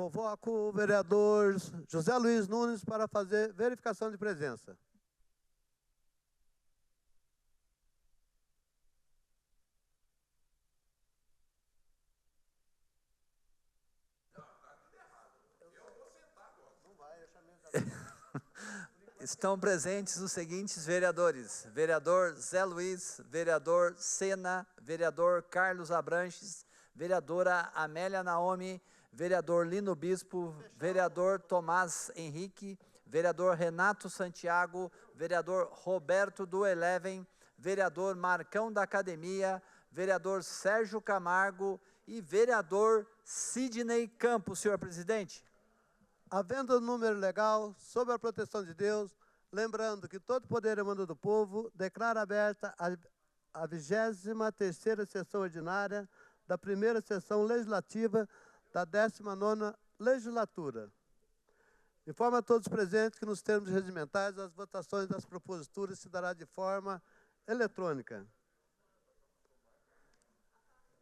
Convoco o vereador José Luiz Nunes para fazer verificação de presença. Estão presentes os seguintes vereadores: vereador Zé Luiz, vereador Sena, vereador Carlos Abranches, vereadora Amélia Naomi, vereador Lino Bispo, vereador Tomás Henrique, vereador Renato Santiago, vereador Roberto do Eleven, vereador Marcão da Academia, vereador Sérgio Camargo e vereador Sidney Campos, senhor presidente. Havendo o número legal, sob a proteção de Deus, lembrando que todo poder emana do povo, declaro aberta a 23ª sessão ordinária da primeira sessão legislativa da 19ª legislatura. Informo a todos os presentes que nos termos regimentais as votações das proposituras se dará de forma eletrônica.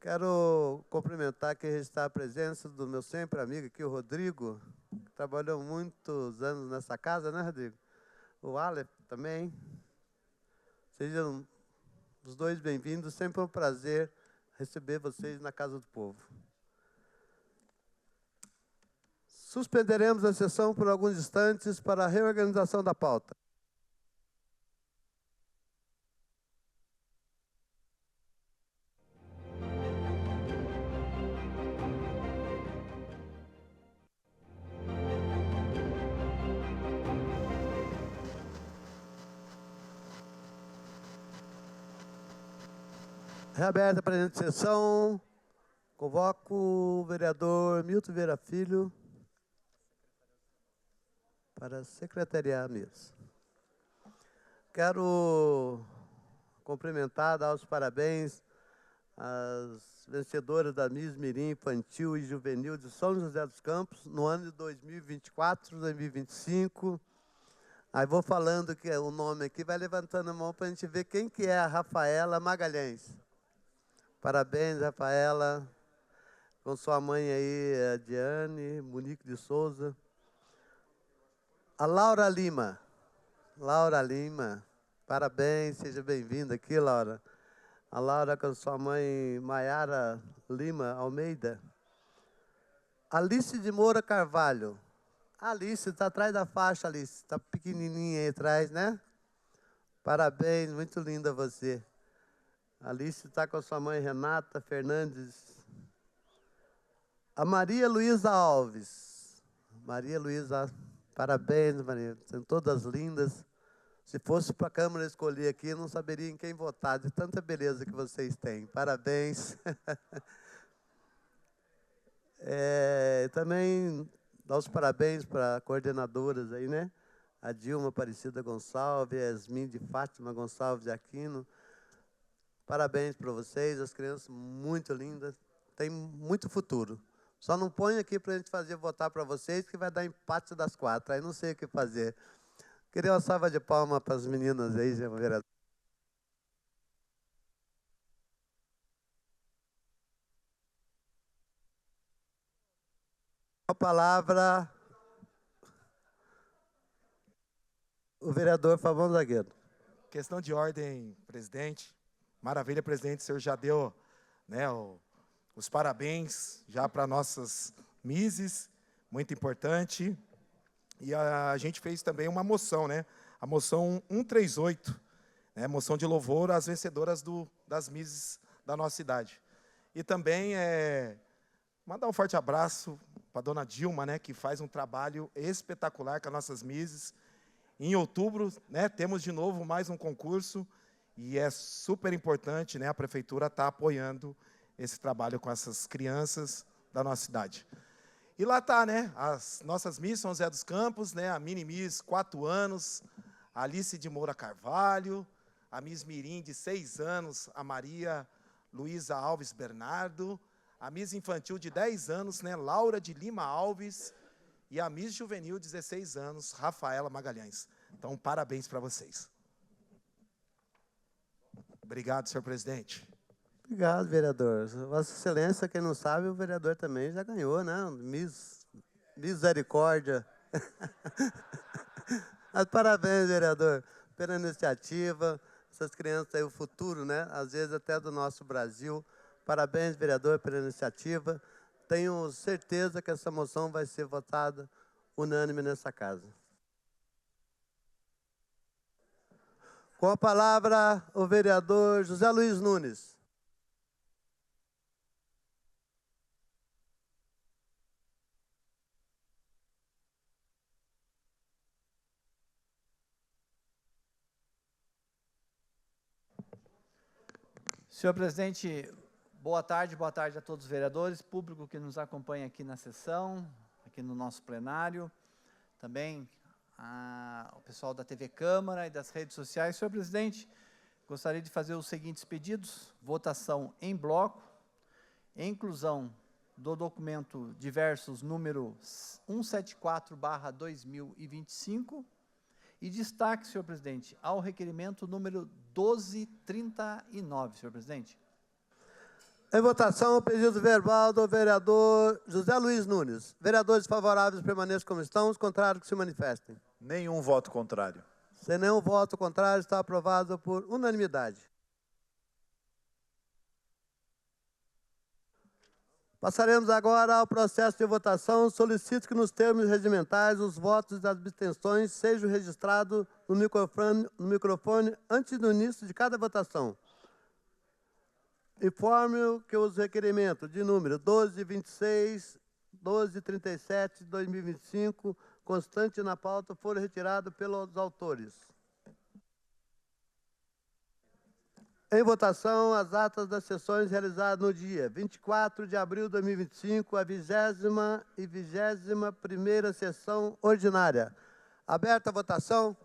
Quero cumprimentar aqui e registrar a presença do meu sempre amigo aqui, o Rodrigo, que trabalhou muitos anos nessa casa, né, Rodrigo? O Aleph também. Sejam os dois bem-vindos, sempre é um prazer receber vocês na Casa do Povo. Suspenderemos a sessão por alguns instantes para a reorganização da pauta. Reaberta a presente sessão, convoco o vereador Milton Vieira Filho para secretariar a mesa. Quero cumprimentar, dar os parabéns às vencedoras da Miss Mirim Infantil e Juvenil de São José dos Campos no ano de 2024, 2025. Aí vou falando que o nome aqui, vai levantando a mão para a gente ver quem que é a Rafaela Magalhães. Parabéns, Rafaela, com sua mãe aí, a Diane, Monique de Souza. A Laura Lima, parabéns, seja bem-vinda aqui, Laura. A Laura com sua mãe, Maiara Lima Almeida. Alice de Moura Carvalho. Alice, está atrás da faixa, Alice, está pequenininha aí atrás, né? Parabéns, muito linda você. Alice está com a sua mãe, Renata Fernandes. A Maria Luísa Alves. Maria Luísa, parabéns, Maria. São todas lindas. Se fosse para a Câmara escolher aqui, não saberia em quem votar, de tanta beleza que vocês têm. Parabéns. Também dar os parabéns para coordenadoras aí, né? A Dilma Aparecida Gonçalves, a Yasmin de Fátima Gonçalves de Aquino. Parabéns para vocês, as crianças muito lindas, tem muito futuro. Só não põe aqui para a gente fazer votar para vocês, que vai dar empate das 4, aí não sei o que fazer. Queria uma salva de palmas para as meninas aí, senhor vereador. A palavra, o vereador Fabão Zagueiro. Questão de ordem, presidente. Maravilha, presidente, o senhor já deu, né, os parabéns já para nossas Misses, muito importante. E a gente fez também uma moção, né, a moção 138, né, moção de louvor às vencedoras das Misses da nossa cidade. E também mandar um forte abraço para a dona Dilma, né, que faz um trabalho espetacular com as nossas Misses. Em outubro, né, temos de novo mais um concurso. E é super importante, né, a prefeitura está apoiando esse trabalho com essas crianças da nossa cidade. E lá está, né, as nossas Miss São José dos Campos, né, a Mini Miss, 4 anos, a Alice de Moura Carvalho, a Miss Mirim, de 6 anos, a Maria Luísa Alves Bernardo, a Miss Infantil, de 10 anos, né, Laura de Lima Alves, e a Miss Juvenil, 16 anos, Rafaela Magalhães. Então, parabéns para vocês. Obrigado, senhor presidente. Obrigado, vereador. Vossa Excelência, quem não sabe, o vereador também já ganhou, né? Miss Misericórdia. Mas parabéns, vereador, pela iniciativa. Essas crianças aí, o futuro, né? Às vezes até do nosso Brasil. Parabéns, vereador, pela iniciativa. Tenho certeza que essa moção vai ser votada unânime nessa casa. Com a palavra, o vereador José Luiz Nunes. Senhor presidente, boa tarde a todos os vereadores, público que nos acompanha aqui na sessão, aqui no nosso plenário, também o pessoal da TV Câmara e das redes sociais. Senhor presidente, gostaria de fazer os seguintes pedidos: votação em bloco, inclusão do documento diversos número 174/2025 e destaque, senhor presidente, ao requerimento número 1239, senhor presidente. Em votação, o pedido verbal do vereador José Luiz Nunes. Vereadores favoráveis permaneçam como estão, os contrários que se manifestem. Nenhum voto contrário. Sem nenhum voto contrário, está aprovado por unanimidade. Passaremos agora ao processo de votação. Solicito que nos termos regimentais os votos e as abstenções sejam registrados no microfone antes do início de cada votação. Informo que os requerimentos de número 1226, 1237 de 2025, constante na pauta, foram retirados pelos autores. Em votação, as atas das sessões realizadas no dia 24 de abril de 2025, a 20ª e 21ª sessão ordinária. Aberta a votação.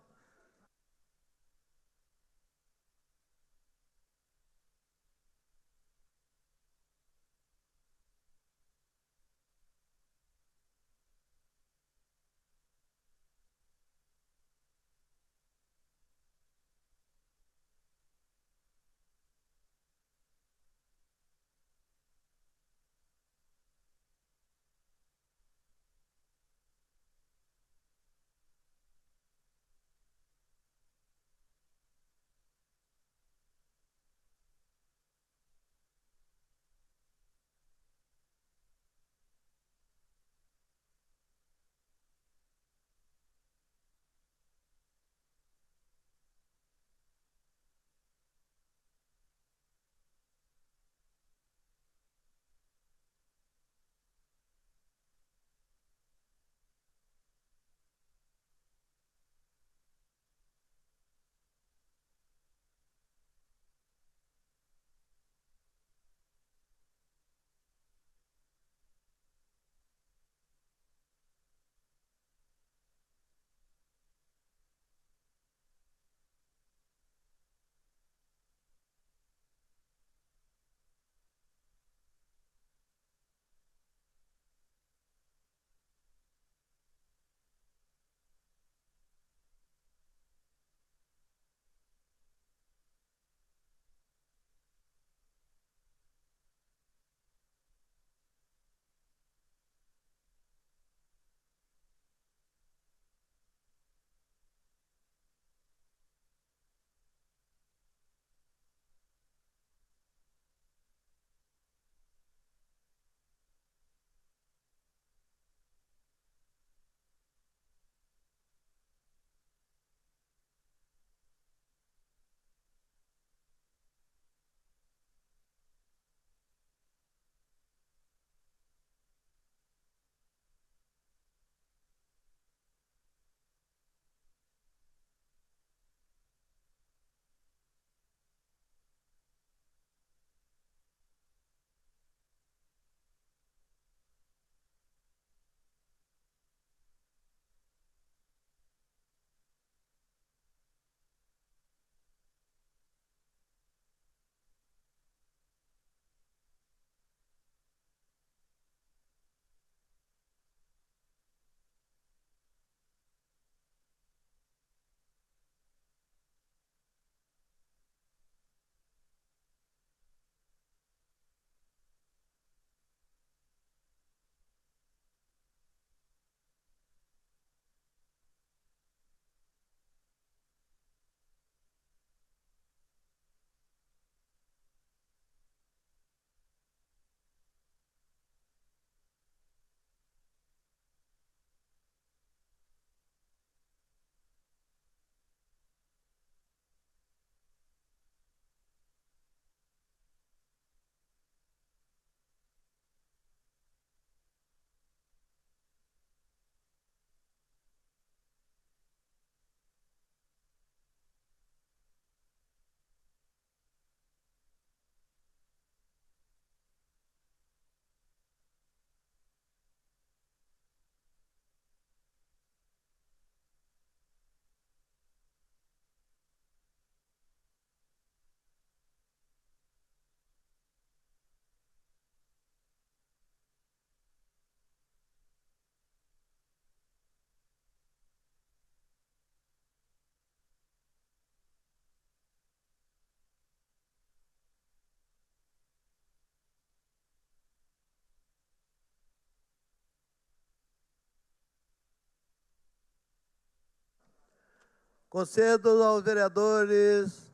Concedo aos vereadores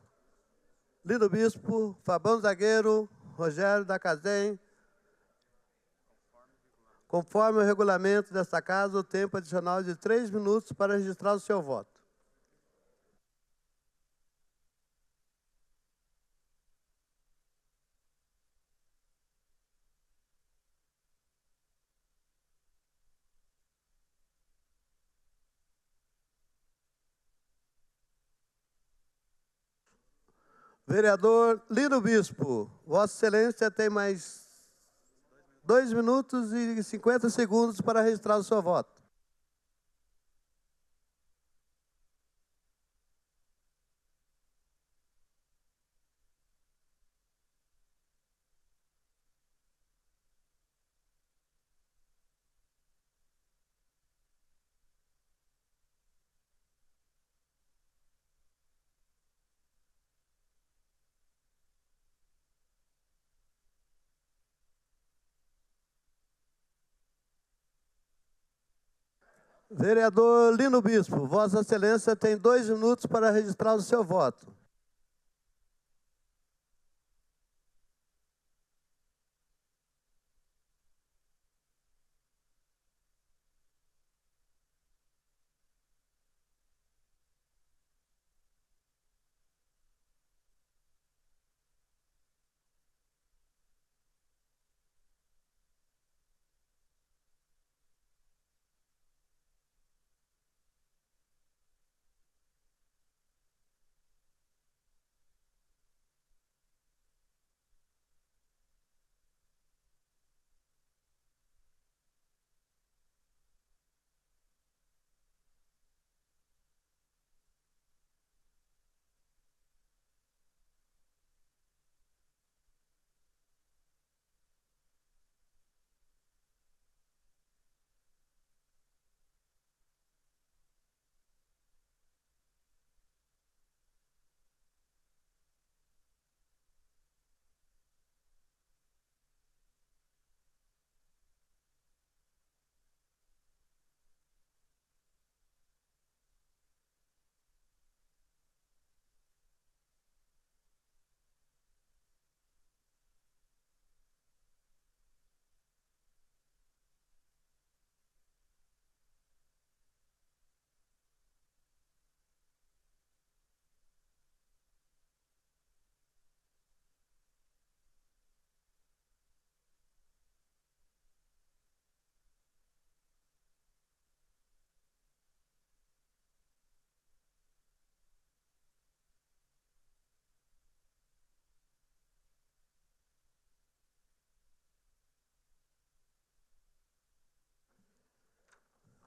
Lino Bispo, Fabão Zagueiro, Rogério da Cazem, conforme o regulamento desta casa, o tempo adicional de 3 minutos para registrar o seu voto. Vereador Lino Bispo, Vossa Excelência tem mais 2 minutos e 50 segundos para registrar o seu voto. Vereador Lino Bispo, Vossa Excelência tem 2 minutos para registrar o seu voto.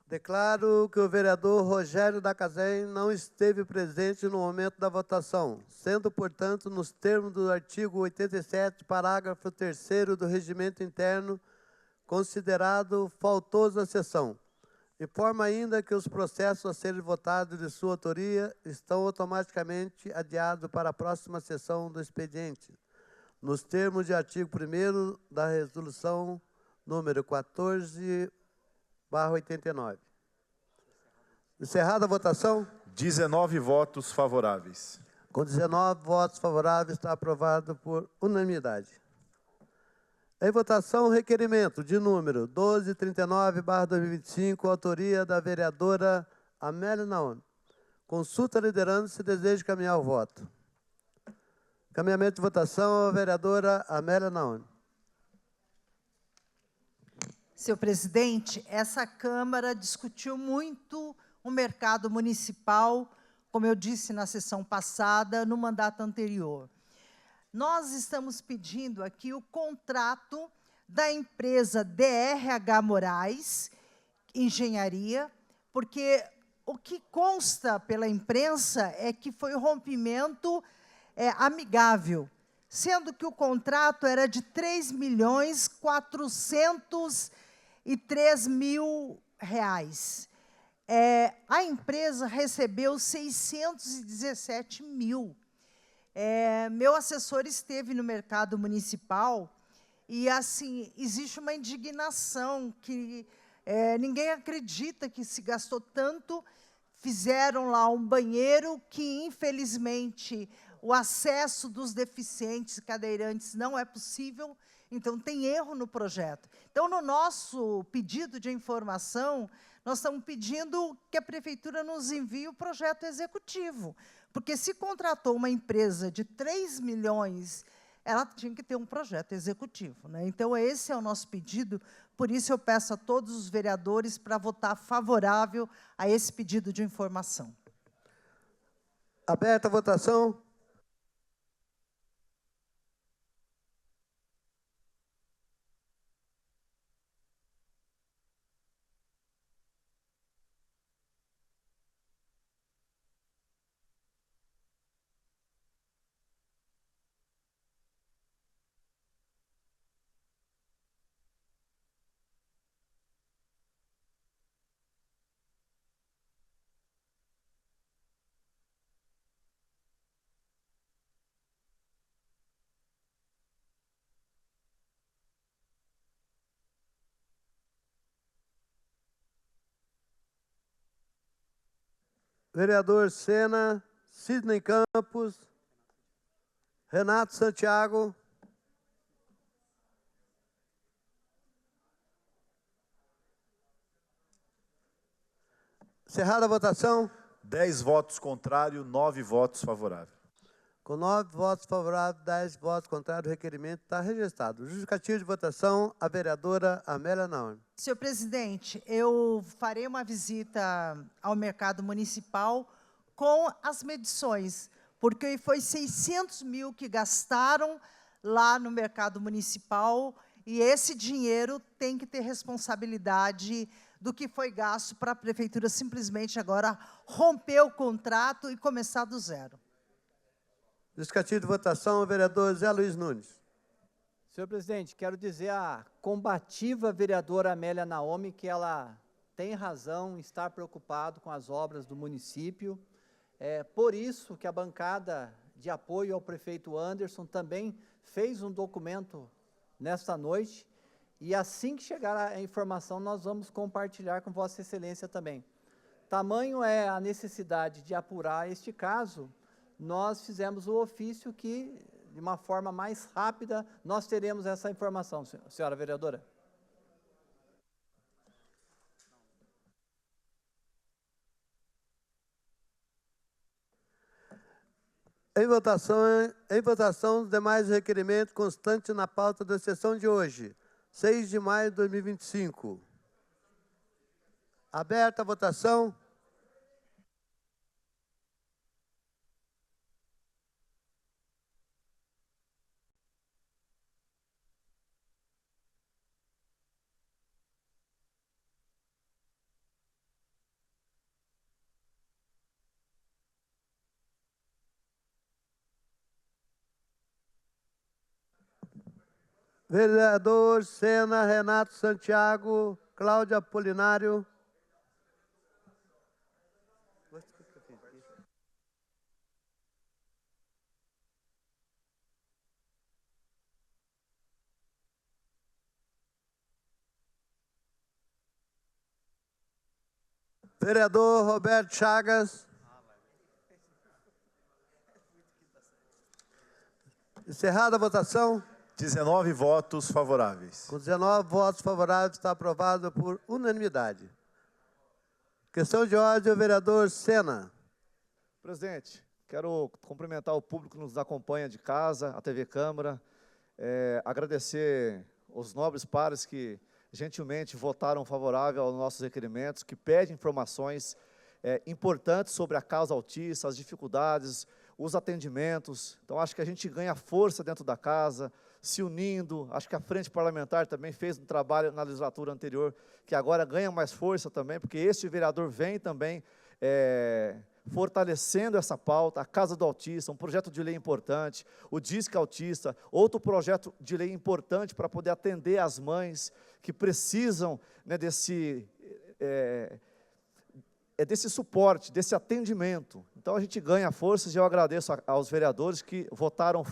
Declaro que o vereador Rogério da Cazem não esteve presente no momento da votação, sendo, portanto, nos termos do artigo 87, parágrafo 3º do Regimento Interno, considerado faltoso à sessão. Informa ainda que os processos a serem votados de sua autoria estão automaticamente adiados para a próxima sessão do expediente, nos termos de artigo 1º da Resolução número 14/89. Encerrada a votação? 19 votos favoráveis. Com 19 votos favoráveis, está aprovado por unanimidade. Em votação, o requerimento de número 1239/2025, autoria da vereadora Amélia Naomi. Consulta liderando se deseja caminhar o voto. Caminhamento de votação, a vereadora Amélia Naomi. Senhor presidente, essa Câmara discutiu muito o mercado municipal, como eu disse na sessão passada, no mandato anterior. Nós estamos pedindo aqui o contrato da empresa DRH Moraes Engenharia, porque o que consta pela imprensa é que foi um rompimento amigável, sendo que o contrato era de R$ 3.403.000. A empresa recebeu 617 mil. Meu assessor esteve no mercado municipal e, assim, existe uma indignação que ninguém acredita que se gastou tanto fizeram lá um banheiro que, infelizmente, o acesso dos deficientes cadeirantes não é possível, então tem erro no projeto. Então, no nosso pedido de informação, nós estamos pedindo que a Prefeitura nos envie o projeto executivo, porque se contratou uma empresa de 3 milhões, ela tinha que ter um projeto executivo, né? Então, esse é o nosso pedido, por isso eu peço a todos os vereadores para votar favorável a esse pedido de informação. Aberta a votação. Vereador Sena, Sidney Campos, Renato Santiago. Encerrada a votação. 10 votos contrários, 9 votos favoráveis. Com 9 votos favoráveis, 10 votos contrários, o requerimento está registrado. Justificativo de votação, a vereadora Amélia Naomi. Senhor presidente, eu farei uma visita ao mercado municipal com as medições, porque foi 600 mil que gastaram lá no mercado municipal, e esse dinheiro tem que ter responsabilidade do que foi gasto para a Prefeitura simplesmente agora romper o contrato e começar do zero. Justificativo de votação, o vereador Zé Luiz Nunes. Senhor presidente, quero dizer à combativa vereadora Amélia Naomi que ela tem razão em estar preocupado com as obras do município. É por isso que a bancada de apoio ao prefeito Anderson também fez um documento nesta noite, e assim que chegar a informação, nós vamos compartilhar com Vossa Excelência também. Tamanho é a necessidade de apurar este caso, nós fizemos o ofício que, de uma forma mais rápida, nós teremos essa informação, senhora vereadora. Em votação, os demais requerimentos constantes na pauta da sessão de hoje, 6 de maio de 2025. Aberta a votação. Vereador Sena, Renato Santiago, Cláudia Apolinário. Vereador Roberto Chagas. Encerrada a votação. 19 votos favoráveis. Com 19 votos favoráveis, está aprovado por unanimidade. Questão de ordem, o vereador Sena. Presidente, quero cumprimentar o público que nos acompanha de casa, a TV Câmara, agradecer os nobres pares que gentilmente votaram favorável aos nossos requerimentos, que pedem informações importantes sobre a causa autista, as dificuldades, os atendimentos. Então, acho que a gente ganha força dentro da casa, se unindo. Acho que a Frente Parlamentar também fez um trabalho na legislatura anterior, que agora ganha mais força também, porque este vereador vem também fortalecendo essa pauta, a Casa do Autista, um projeto de lei importante, o Disque Autista, outro projeto de lei importante para poder atender as mães que precisam, né, desse suporte, desse atendimento. Então, a gente ganha forças, e eu agradeço aos vereadores que votaram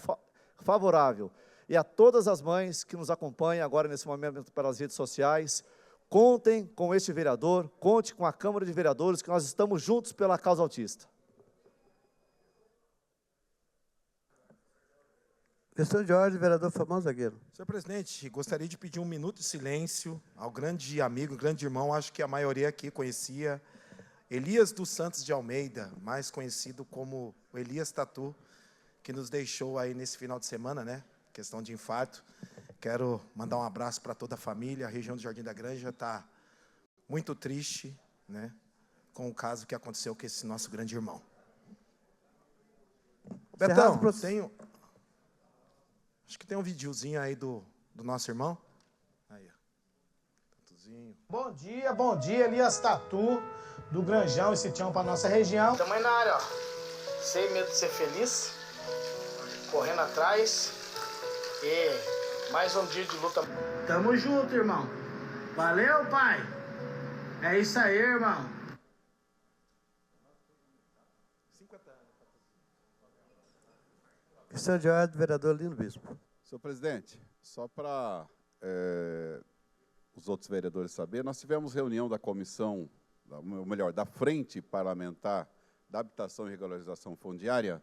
favorável, e a todas as mães que nos acompanham agora nesse momento pelas redes sociais, Contem com este vereador, conte com a Câmara de Vereadores, que nós estamos juntos pela causa autista. Questão de ordem, vereador Famão Zagueiro. Senhor presidente, gostaria de pedir um minuto de silêncio ao grande amigo, grande irmão, acho que a maioria aqui conhecia, Elias dos Santos de Almeida, mais conhecido como o Elias Tatu, que nos deixou aí nesse final de semana, né? Questão de infarto. Quero mandar um abraço para toda a família. A região do Jardim da Granja está muito triste, né? Com o caso que aconteceu com esse nosso grande irmão. Betão, acho que tem um videozinho aí do nosso irmão. Aí, ó. Tatuzinho. Bom dia, Elias Tatu, do Granjão e Sitião para nossa região. Também na área, ó. Sem medo de ser feliz, correndo atrás e mais um dia de luta. Tamo junto, irmão. Valeu, pai. É isso aí, irmão. Questão de ordem, vereador Lino Bispo. Senhor presidente, só para os outros vereadores saberem, nós tivemos reunião da comissão, ou melhor, da Frente Parlamentar da Habitação e Regularização Fundiária,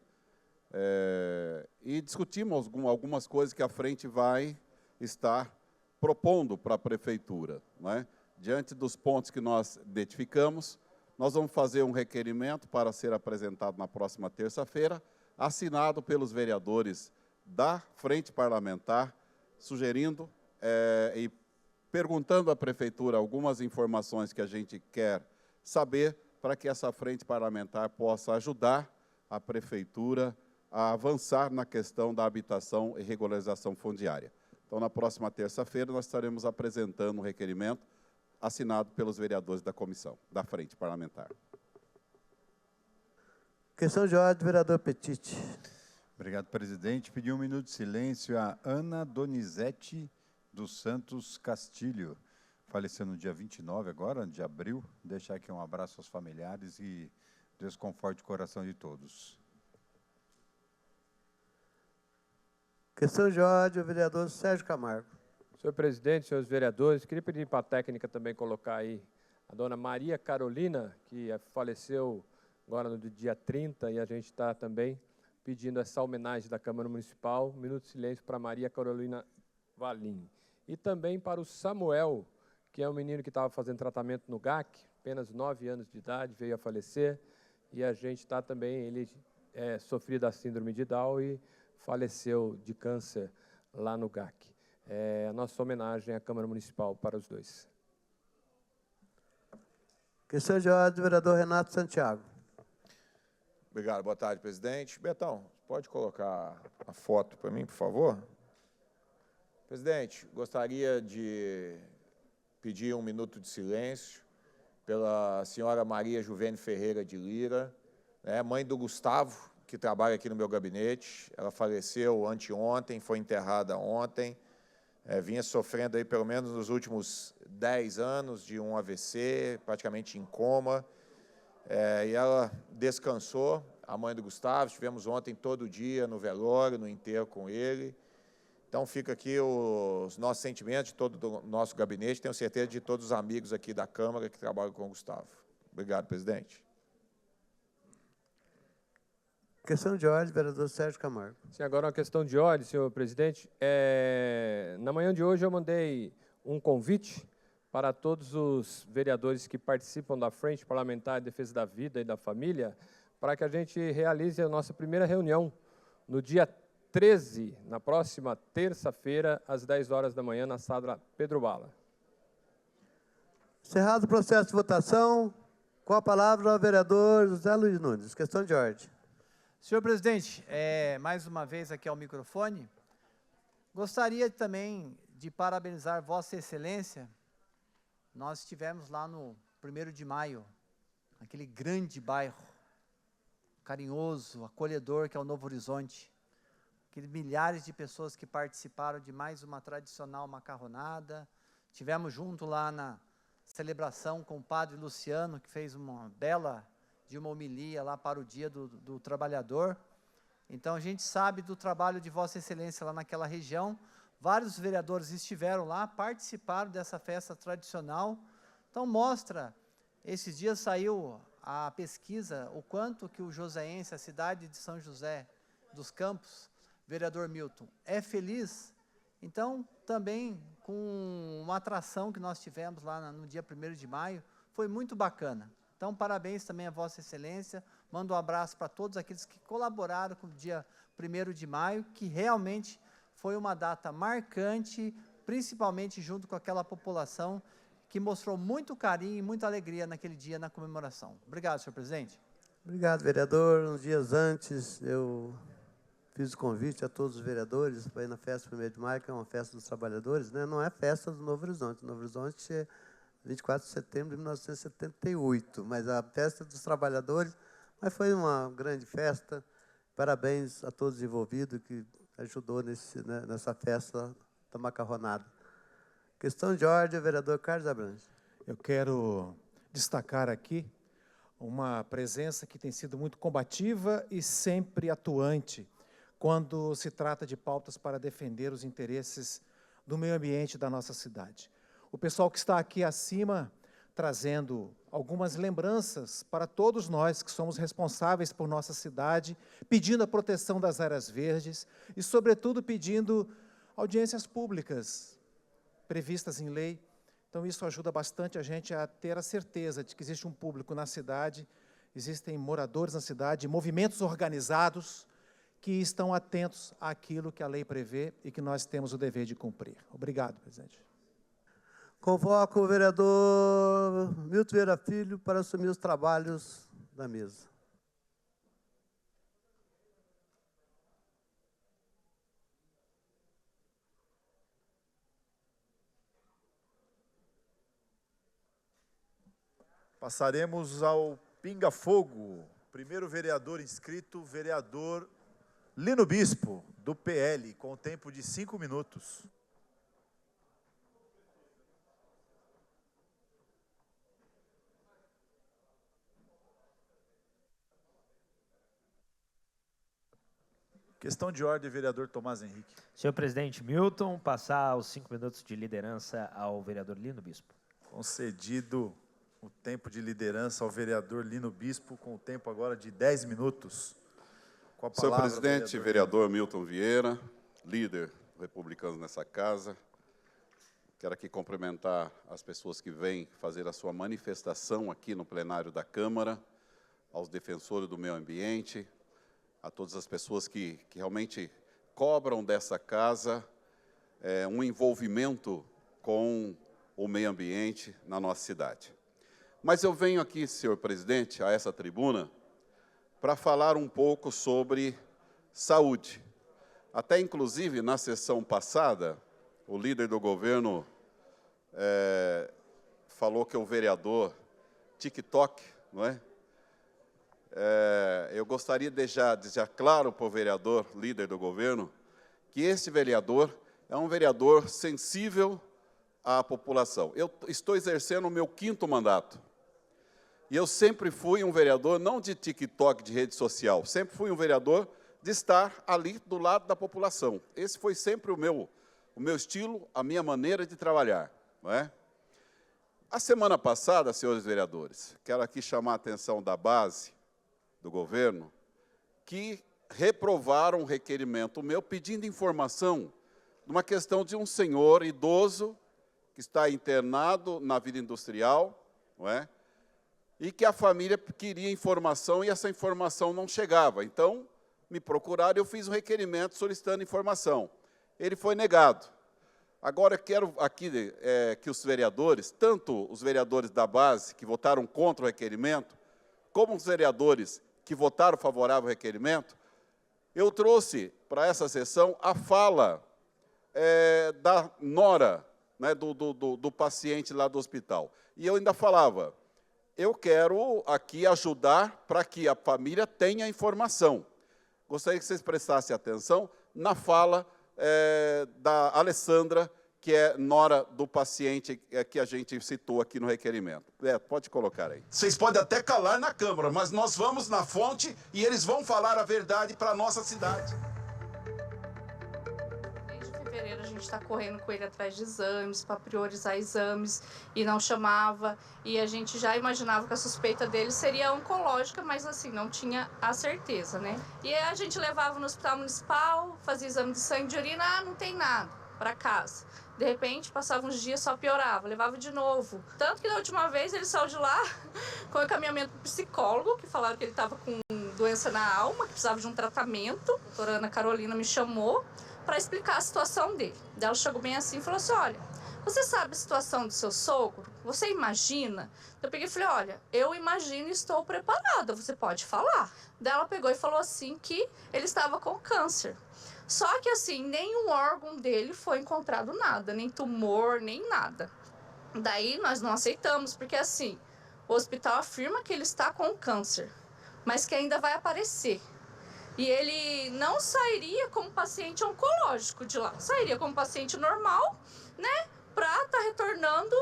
e discutimos algumas coisas que a frente vai estar propondo para a prefeitura, né? Diante dos pontos que nós identificamos, nós vamos fazer um requerimento para ser apresentado na próxima terça-feira, assinado pelos vereadores da Frente Parlamentar, sugerindo e perguntando à prefeitura algumas informações que a gente quer saber para que essa Frente Parlamentar possa ajudar a prefeitura a avançar na questão da habitação e regularização fundiária. Então, na próxima terça-feira, nós estaremos apresentando um requerimento assinado pelos vereadores da comissão, da Frente Parlamentar. Questão de ordem, vereador Petiti. Obrigado, presidente. Pedi um minuto de silêncio a Ana Donizete dos Santos Castilho, faleceu no dia 29 agora, de abril. Deixar aqui um abraço aos familiares e Deus conforte o coração de todos. Questão de ordem, o vereador Sérgio Camargo. Senhor presidente, senhores vereadores, queria pedir para a técnica também colocar aí a dona Maria Carolina, que faleceu agora no dia 30, e a gente está também pedindo essa homenagem da Câmara Municipal, um minuto de silêncio para Maria Carolina Valim. E também para o Samuel, que é um menino que estava fazendo tratamento no GAC, apenas 9 anos de idade, veio a falecer, e a gente está também, ele sofria da síndrome de Down e faleceu de câncer lá no GAC. A nossa homenagem à Câmara Municipal para os dois. Questão de ordem, vereador Renato Santiago. Obrigado, boa tarde, presidente. Betão, pode colocar a foto para mim, por favor? Presidente, gostaria de pedir um minuto de silêncio pela senhora Maria Juvene Ferreira de Lira, mãe do Gustavo, que trabalha aqui no meu gabinete. Ela faleceu anteontem, foi enterrada ontem, vinha sofrendo aí pelo menos nos últimos 10 anos de um AVC, praticamente em coma, e ela descansou, a mãe do Gustavo. Estivemos ontem todo dia no velório, no enterro com ele. Então fica aqui os nossos sentimentos de todo o nosso gabinete, tenho certeza de todos os amigos aqui da Câmara que trabalham com o Gustavo. Obrigado, presidente. Questão de ordem, vereador Sérgio Camargo. Sim, agora uma questão de ordem, senhor presidente. Na manhã de hoje eu mandei um convite para todos os vereadores que participam da Frente Parlamentar de Defesa da Vida e da Família, para que a gente realize a nossa primeira reunião no dia 13, na próxima terça-feira, às 10 horas da manhã, na sala Pedro Bala. Encerrado o processo de votação, com a palavra ao vereador José Luiz Nunes. Questão de ordem. Senhor presidente, mais uma vez aqui ao microfone, gostaria também de parabenizar Vossa Excelência. Nós estivemos lá no 1º de maio, aquele grande bairro, carinhoso, acolhedor, que é o Novo Horizonte. Aqueles milhares de pessoas que participaram de mais uma tradicional macarronada. Tivemos junto lá na celebração com o padre Luciano, que fez uma bela de uma homilia lá para o Dia do Trabalhador. Então, a gente sabe do trabalho de Vossa Excelência lá naquela região. Vários vereadores estiveram lá, participaram dessa festa tradicional. Então, mostra, esses dias saiu a pesquisa, o quanto que o joseense, a cidade de São José dos Campos, vereador Milton, é feliz. Então, também com uma atração que nós tivemos lá no dia 1º de maio, foi muito bacana. Então, parabéns também a Vossa Excelência, mando um abraço para todos aqueles que colaboraram com o dia 1º de maio, que realmente foi uma data marcante, principalmente junto com aquela população que mostrou muito carinho e muita alegria naquele dia, na comemoração. Obrigado, senhor presidente. Obrigado, vereador. Uns dias antes, eu fiz o convite a todos os vereadores para ir na festa 1º de maio, que é uma festa dos trabalhadores, né? Não é festa do Novo Horizonte. Novo Horizonte é 24 de setembro de 1978, mas a festa dos trabalhadores, mas foi uma grande festa. Parabéns a todos os envolvidos que ajudou nessa festa da macarronada. Questão de ordem, vereador Carlos Abranches. Eu quero destacar aqui uma presença que tem sido muito combativa e sempre atuante quando se trata de pautas para defender os interesses do meio ambiente da nossa cidade. O pessoal que está aqui acima trazendo algumas lembranças para todos nós que somos responsáveis por nossa cidade, pedindo a proteção das áreas verdes e, sobretudo, pedindo audiências públicas previstas em lei. Então, isso ajuda bastante a gente a ter a certeza de que existe um público na cidade, existem moradores na cidade, movimentos organizados que estão atentos àquilo que a lei prevê e que nós temos o dever de cumprir. Obrigado, presidente. Convoco o vereador Milton Vieira Filho para assumir os trabalhos da mesa. Passaremos ao pinga-fogo. Primeiro vereador inscrito, vereador Lino Bispo, do PL, com o tempo de 5 minutos. Questão de ordem, vereador Tomás Henrique. Senhor presidente Milton, passar os 5 minutos de liderança ao vereador Lino Bispo. Concedido o tempo de liderança ao vereador Lino Bispo, com o tempo agora de 10 minutos. Com a palavra, senhor presidente, vereador Milton Vieira, líder republicano nessa casa, quero aqui cumprimentar as pessoas que vêm fazer a sua manifestação aqui no plenário da Câmara, aos defensores do meio ambiente, a todas as pessoas que realmente cobram dessa casa um envolvimento com o meio ambiente na nossa cidade. Mas eu venho aqui, senhor presidente, a essa tribuna, para falar um pouco sobre saúde. Até, inclusive, na sessão passada, o líder do governo falou que o vereador TikTok, não é? Eu gostaria de deixar claro para o vereador, líder do governo, que esse vereador é um vereador sensível à população. Eu estou exercendo o meu 5º mandato. E eu sempre fui um vereador, não de TikTok, de rede social, sempre fui um vereador de estar ali do lado da população. Esse foi sempre o meu estilo, a minha maneira de trabalhar, não é? A semana passada, senhores vereadores, quero aqui chamar a atenção da base do governo, que reprovaram um requerimento meu pedindo informação de uma questão de um senhor idoso que está internado na Vila Industrial, não é? E que a família queria informação e essa informação não chegava. Então, me procuraram e eu fiz um requerimento solicitando informação. Ele foi negado. Agora, eu quero aqui que os vereadores, tanto os vereadores da base, que votaram contra o requerimento, como os vereadores que votaram favorável ao requerimento, eu trouxe para essa sessão a fala da nora, né, do paciente lá do hospital. E eu ainda falava, eu quero aqui ajudar para que a família tenha informação. Gostaria que vocês prestassem atenção na fala da Alessandra, que é nora do paciente que a gente citou aqui no requerimento. Pode colocar aí. Vocês podem até calar na Câmara, mas nós vamos na fonte e eles vão falar a verdade para a nossa cidade. Desde fevereiro a gente está correndo com ele atrás de exames, para priorizar exames, e não chamava. E a gente já imaginava que a suspeita dele seria oncológica, mas assim, não tinha a certeza, né? E aí a gente levava no hospital municipal, fazia exame de sangue, de urina, não tem nada, para casa. De repente, passava uns dias, só piorava, levava de novo. Tanto que da última vez ele saiu de lá com encaminhamento para o psicólogo, que falaram que ele estava com doença na alma, que precisava de um tratamento. A doutora Ana Carolina me chamou para explicar a situação dele. Daí ela chegou bem assim e falou assim, olha, você sabe a situação do seu sogro? Você imagina? Eu peguei e falei, olha, eu imagino e estou preparada, você pode falar. Daí ela pegou e falou assim que ele estava com câncer. Só que assim, nenhum órgão dele foi encontrado nada, nem tumor, nem nada. Daí nós não aceitamos, porque assim, o hospital afirma que ele está com câncer, mas que ainda vai aparecer. E ele não sairia como paciente oncológico de lá, sairia como paciente normal, né, para estar retornando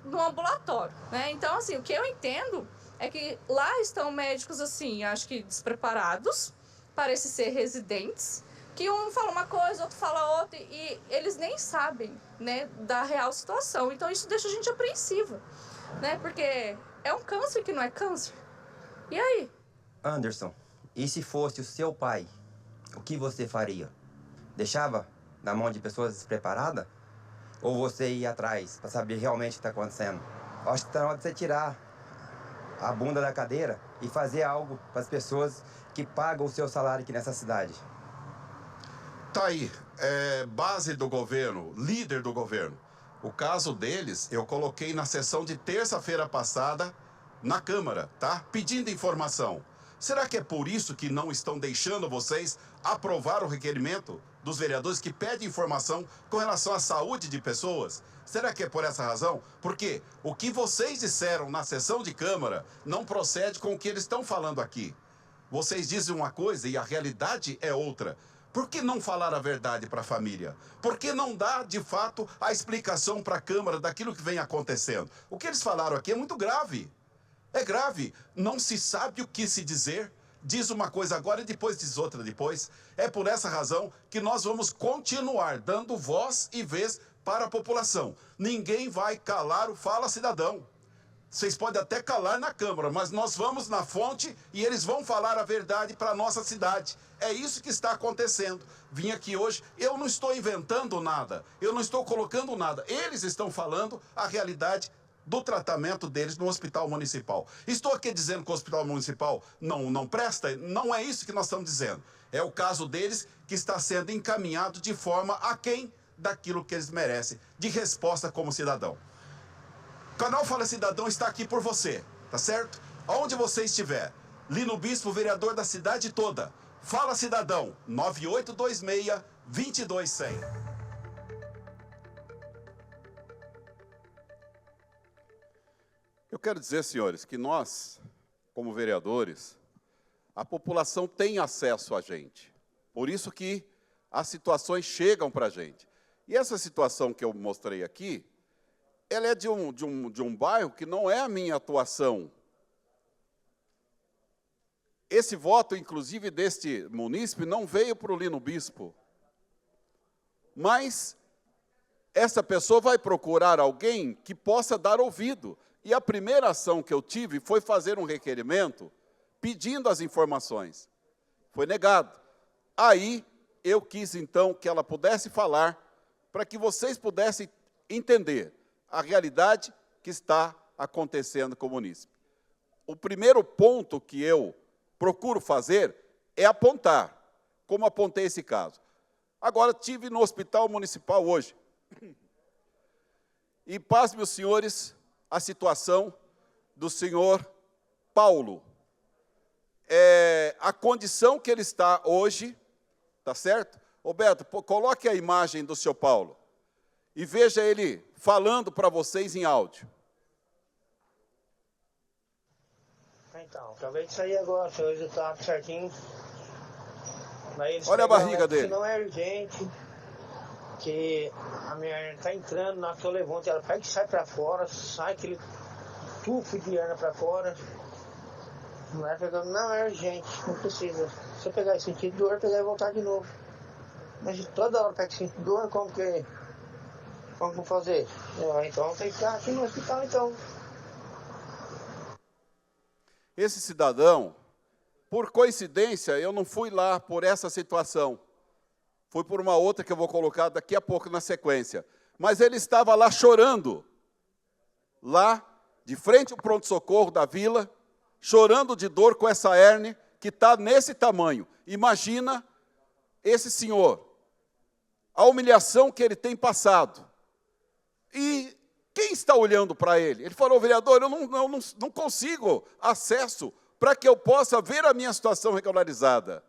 no ambulatório, né? Então assim, o que eu entendo é que lá estão médicos assim, acho que despreparados, parecem ser residentes, que um fala uma coisa, outro fala outra, e eles nem sabem, né, da real situação. Então isso deixa a gente apreensiva, né, porque é um câncer que não é câncer. E aí? Anderson, e se fosse o seu pai, o que você faria? Deixava na mão de pessoas despreparadas? Ou você ia atrás para saber realmente o que está acontecendo? Acho que está na hora de você tirar a bunda da cadeira e fazer algo para as pessoas que pagam o seu salário aqui nessa cidade. Tá aí, base do governo, líder do governo. O caso deles, eu coloquei na sessão de terça-feira passada na Câmara, tá? Pedindo informação. Será que é por isso que não estão deixando vocês aprovar o requerimento dos vereadores que pedem informação com relação à saúde de pessoas? Será que é por essa razão? Porque o que vocês disseram na sessão de Câmara não procede com o que eles estão falando aqui. Vocês dizem uma coisa e a realidade é outra. Por que não falar a verdade para a família? Por que não dar, de fato, a explicação para a Câmara daquilo que vem acontecendo? O que eles falaram aqui é muito grave. É grave. Não se sabe o que se dizer. Diz uma coisa agora e depois diz outra depois. É por essa razão que nós vamos continuar dando voz e vez para a população. Ninguém vai calar o Fala Cidadão. Vocês podem até calar na Câmara, mas nós vamos na fonte e eles vão falar a verdade para a nossa cidade. É isso que está acontecendo. Vim aqui hoje, eu não estou inventando nada, eu não estou colocando nada. Eles estão falando a realidade do tratamento deles no hospital municipal. Estou aqui dizendo que o hospital municipal não presta? Não é isso que nós estamos dizendo. É o caso deles que está sendo encaminhado de forma aquém daquilo que eles merecem, de resposta como cidadão. O canal Fala Cidadão está aqui por você, tá certo? Aonde você estiver. Lino Bispo, vereador da cidade toda. Fala Cidadão, 9826-2200. Eu quero dizer, senhores, que nós, como vereadores, a população tem acesso a gente. Por isso que as situações chegam para a gente. E essa situação que eu mostrei aqui, ela é de um bairro que não é a minha atuação. Esse voto, inclusive, deste munícipe, não veio para o Lino Bispo. Mas essa pessoa vai procurar alguém que possa dar ouvido. E a primeira ação que eu tive foi fazer um requerimento pedindo as informações. Foi negado. Aí eu quis, então, que ela pudesse falar para que vocês pudessem entender a realidade que está acontecendo com o munícipe. O primeiro ponto que eu procuro fazer é apontar, como apontei esse caso. Agora, estive no hospital municipal hoje. E, pasme os senhores, a situação do senhor Paulo. A condição que ele está hoje, tá certo? Roberto, coloque a imagem do senhor Paulo e veja ele falando para vocês em áudio. Então, acabei de sair agora, seu resultado certinho. Olha a barriga dele. Que não é urgente, que a minha está entrando, na hora que eu levanto, ela pega e sai para fora, sai aquele tufo de urna para fora. Não é urgente, não precisa. Se eu pegar esse sentido de dor, pegar e voltar de novo. Mas toda hora tá sentindo dor, como que vou fazer? Então tem que ficar aqui no hospital, então. Esse cidadão, por coincidência, eu não fui lá por essa situação. Fui por uma outra que eu vou colocar daqui a pouco na sequência. Mas ele estava lá chorando, lá de frente ao pronto-socorro da vila, chorando de dor com essa hérnia que está nesse tamanho. Imagina esse senhor, a humilhação que ele tem passado. E quem está olhando para ele? Ele falou, vereador, eu não consigo acesso para que eu possa ver a minha situação regularizada.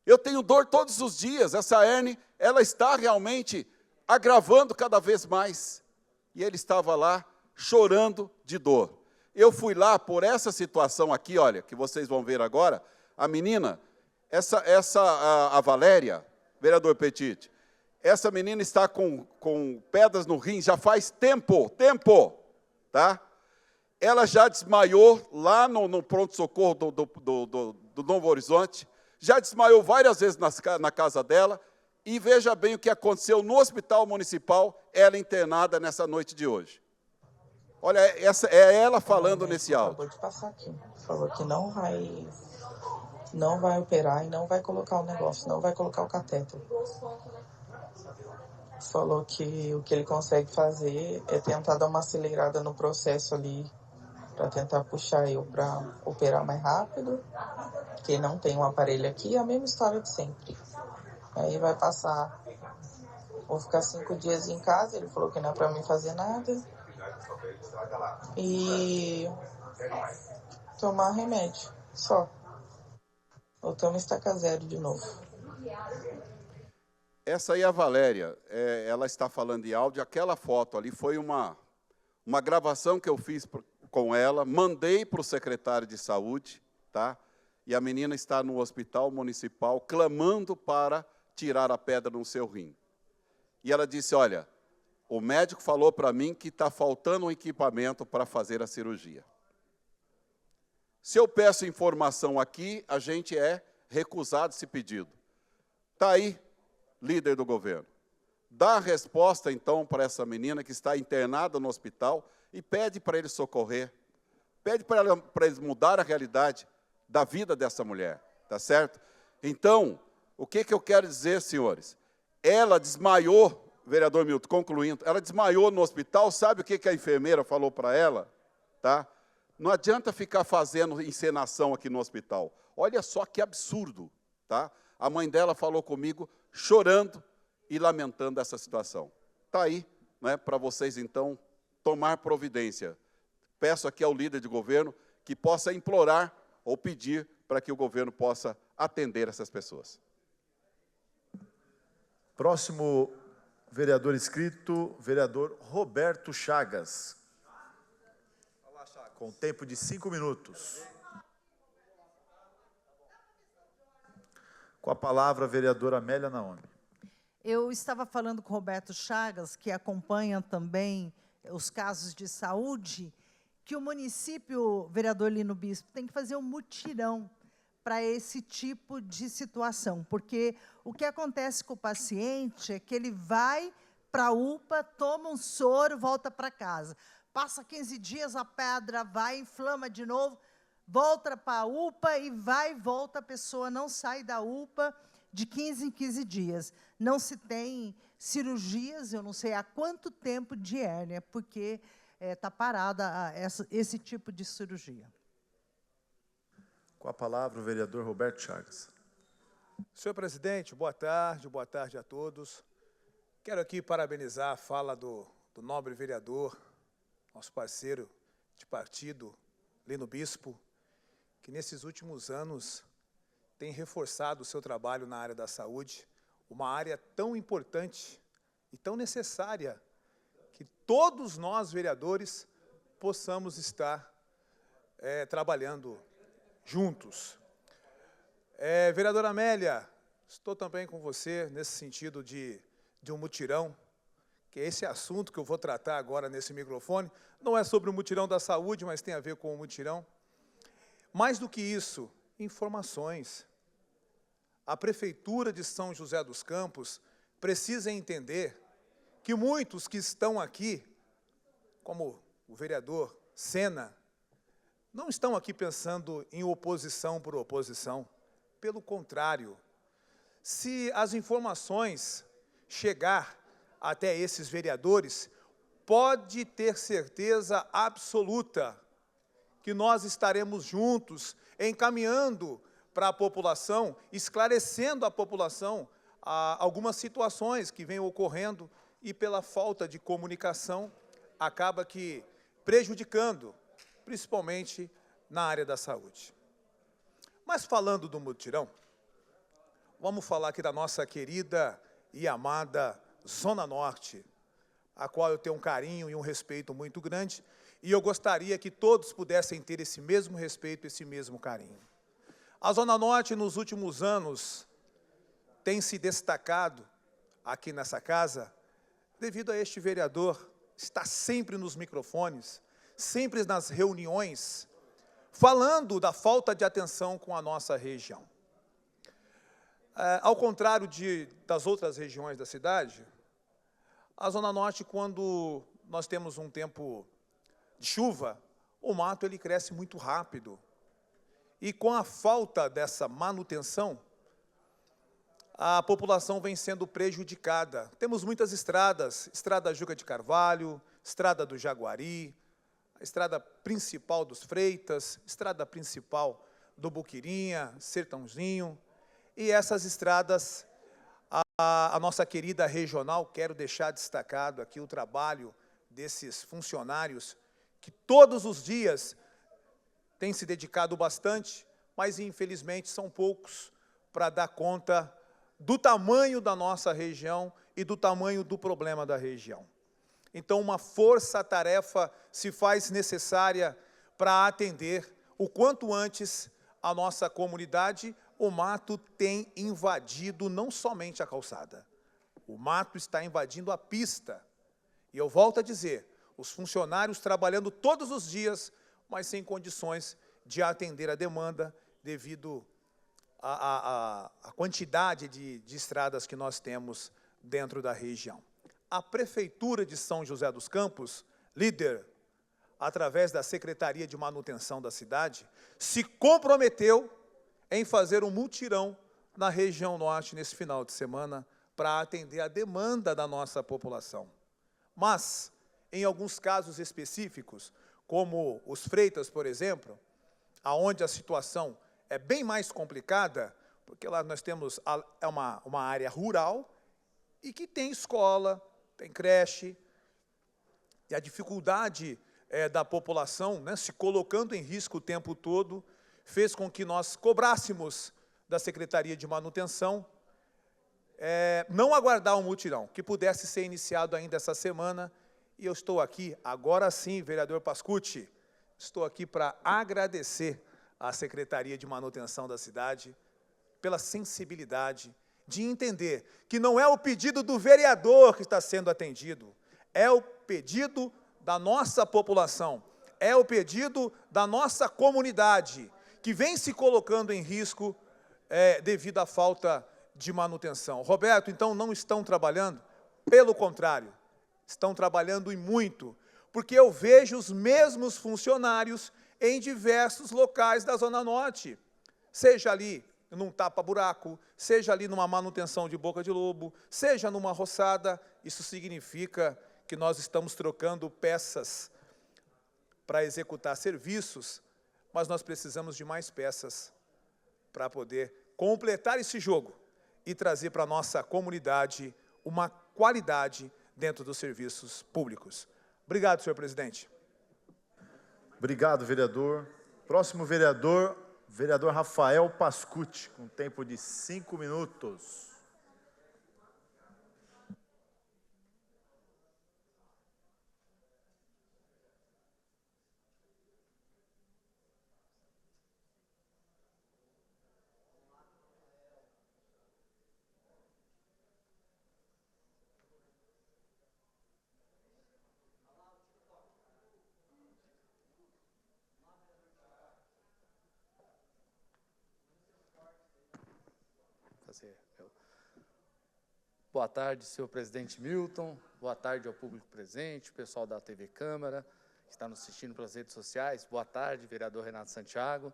Eu tenho dor todos os dias, essa hérnia, ela está realmente agravando cada vez mais. E ele estava lá chorando de dor. Eu fui lá por essa situação aqui, olha, que vocês vão ver agora, a menina, a Valéria, vereador Petit, essa menina está com pedras no rim já faz tempo, tá? Ela já desmaiou lá no pronto-socorro do Novo Horizonte, já desmaiou várias vezes na casa dela, e veja bem o que aconteceu no hospital municipal, ela internada nessa noite de hoje. Olha, essa é ela falando nesse áudio. Acabou de passar aqui. Falou que não vai operar e não vai colocar o negócio, não vai colocar o catéter. Falou que o que ele consegue fazer é tentar dar uma acelerada no processo ali, para tentar puxar eu para operar mais rápido, porque não tem um aparelho aqui, é a mesma história de sempre. Aí vai passar, vou ficar 5 dias em casa, ele falou que não é para mim fazer nada, e tomar remédio, só. Eu tomo estaca zero de novo. Essa aí é a Valéria, ela está falando de áudio, aquela foto ali foi uma gravação que eu fiz com ela, mandei para o secretário de saúde, tá? E a menina está no hospital municipal clamando para tirar a pedra no seu rim. E ela disse, olha, o médico falou para mim que está faltando um equipamento para fazer a cirurgia. Se eu peço informação aqui, a gente é recusado esse pedido. Está aí, líder do governo. Dá a resposta, então, para essa menina que está internada no hospital e pede para ele socorrer. Pede para eles mudar a realidade da vida dessa mulher, tá certo? Então, o que eu quero dizer, senhores? Ela desmaiou, vereador Milton, concluindo, ela desmaiou no hospital, sabe o que a enfermeira falou para ela? Tá? Não adianta ficar fazendo encenação aqui no hospital. Olha só que absurdo, tá? A mãe dela falou comigo, chorando e lamentando essa situação. Está aí, né, para vocês, então, tomar providência. Peço aqui ao líder de governo que possa implorar ou pedir para que o governo possa atender essas pessoas. Próximo vereador inscrito, vereador Roberto Chagas. Com tempo de 5 minutos. Com a palavra, a vereadora Amélia Naomi. Eu estava falando com o Roberto Chagas, que acompanha também os casos de saúde, que o município, vereador Lino Bispo, tem que fazer um mutirão para esse tipo de situação, porque o que acontece com o paciente é que ele vai para a UPA, toma um soro, volta para casa. Passa 15 dias, a pedra vai, inflama de novo, volta para a UPA e vai e volta, a pessoa não sai da UPA de 15 em 15 dias. Não se tem cirurgias, eu não sei há quanto tempo de hérnia, porque está parada esse tipo de cirurgia. Com a palavra, o vereador Roberto Chagas. Senhor presidente, boa tarde a todos. Quero aqui parabenizar a fala do nobre vereador, nosso parceiro de partido, Lino Bispo, que nesses últimos anos tem reforçado o seu trabalho na área da saúde, uma área tão importante e tão necessária que todos nós, vereadores, possamos estar trabalhando juntos. Vereadora Amélia, estou também com você nesse sentido de um mutirão, que é esse assunto que eu vou tratar agora nesse microfone. Não é sobre o mutirão da saúde, mas tem a ver com o mutirão. Mais do que isso, informações. a Prefeitura de São José dos Campos precisa entender que muitos que estão aqui, como o vereador Sena, não estão aqui pensando em oposição por oposição. Pelo contrário, se as informações chegar até esses vereadores, pode ter certeza absoluta que nós estaremos juntos, encaminhando para a população, esclarecendo a população algumas situações que vêm ocorrendo e pela falta de comunicação acaba que prejudicando, principalmente na área da saúde. Mas falando do mutirão, vamos falar aqui da nossa querida e amada Zona Norte, a qual eu tenho um carinho e um respeito muito grande, e eu gostaria que todos pudessem ter esse mesmo respeito, esse mesmo carinho. A Zona Norte, nos últimos anos, tem se destacado aqui nessa casa, devido a este vereador estar sempre nos microfones, sempre nas reuniões, falando da falta de atenção com a nossa região. Ao contrário das outras regiões da cidade, a Zona Norte, quando nós temos um tempo de chuva, o mato ele cresce muito rápido. E com a falta dessa manutenção, a população vem sendo prejudicada. Temos muitas estradas, Estrada Juca de Carvalho, Estrada do Jaguari, a estrada principal dos Freitas, estrada principal do Boquirinha, Sertãozinho, e essas estradas, a nossa querida regional, quero deixar destacado aqui o trabalho desses funcionários, que todos os dias têm se dedicado bastante, mas infelizmente são poucos para dar conta do tamanho da nossa região e do tamanho do problema da região. Então, uma força-tarefa se faz necessária para atender o quanto antes a nossa comunidade. O mato tem invadido não somente a calçada, o mato está invadindo a pista. E eu volto a dizer, os funcionários trabalhando todos os dias, mas sem condições de atender a demanda devido à quantidade de estradas que nós temos dentro da região. A Prefeitura de São José dos Campos, líder, através da Secretaria de Manutenção da cidade, se comprometeu em fazer um mutirão na região norte nesse final de semana para atender a demanda da nossa população. Mas, em alguns casos específicos, como os Freitas, por exemplo, aonde a situação é bem mais complicada, porque lá nós temos uma área rural e que tem escola, tem creche, e a dificuldade da população, né, se colocando em risco o tempo todo, fez com que nós cobrássemos da Secretaria de Manutenção não aguardar um mutirão, que pudesse ser iniciado ainda essa semana, e eu estou aqui, agora sim, vereador Pascucci, estou aqui para agradecer à Secretaria de Manutenção da cidade pela sensibilidade de entender que não é o pedido do vereador que está sendo atendido, é o pedido da nossa população, é o pedido da nossa comunidade, que vem se colocando em risco devido à falta de manutenção. Roberto, então, não estão trabalhando? Pelo contrário, estão trabalhando e muito, porque eu vejo os mesmos funcionários em diversos locais da Zona Norte, seja ali num tapa-buraco, seja ali numa manutenção de boca de lobo, seja numa roçada. Isso significa que nós estamos trocando peças para executar serviços, mas nós precisamos de mais peças para poder completar esse jogo e trazer para a nossa comunidade uma qualidade dentro dos serviços públicos. Obrigado, senhor presidente. Obrigado, vereador. Próximo vereador, vereador Rafael Pascucci, com tempo de 5 minutos. você. Boa tarde, senhor presidente Milton. Boa tarde ao público presente, o pessoal da TV Câmara, que está nos assistindo pelas redes sociais. Boa tarde, vereador Renato Santiago.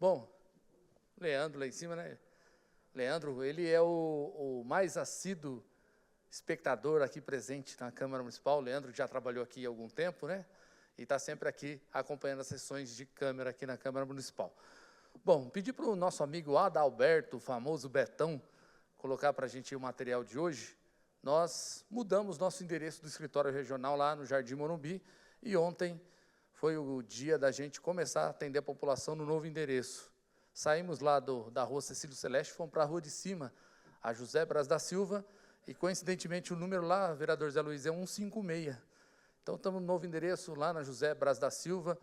Bom, Leandro lá em cima, né? Leandro, ele é o mais assíduo espectador aqui presente na Câmara Municipal. O Leandro já trabalhou aqui há algum tempo, né? E está sempre aqui acompanhando as sessões de Câmara aqui na Câmara Municipal. Bom, pedi para o nosso amigo Adalberto, o famoso Betão, colocar para a gente o material de hoje. Nós mudamos nosso endereço do escritório regional lá no Jardim Morumbi e ontem foi o dia da gente começar a atender a população no novo endereço. Saímos lá da rua Cecílio Celeste, fomos para a rua de cima, a José Braz da Silva, e coincidentemente o número lá, vereador Zé Luiz, é 156. Então estamos no novo endereço lá na José Braz da Silva,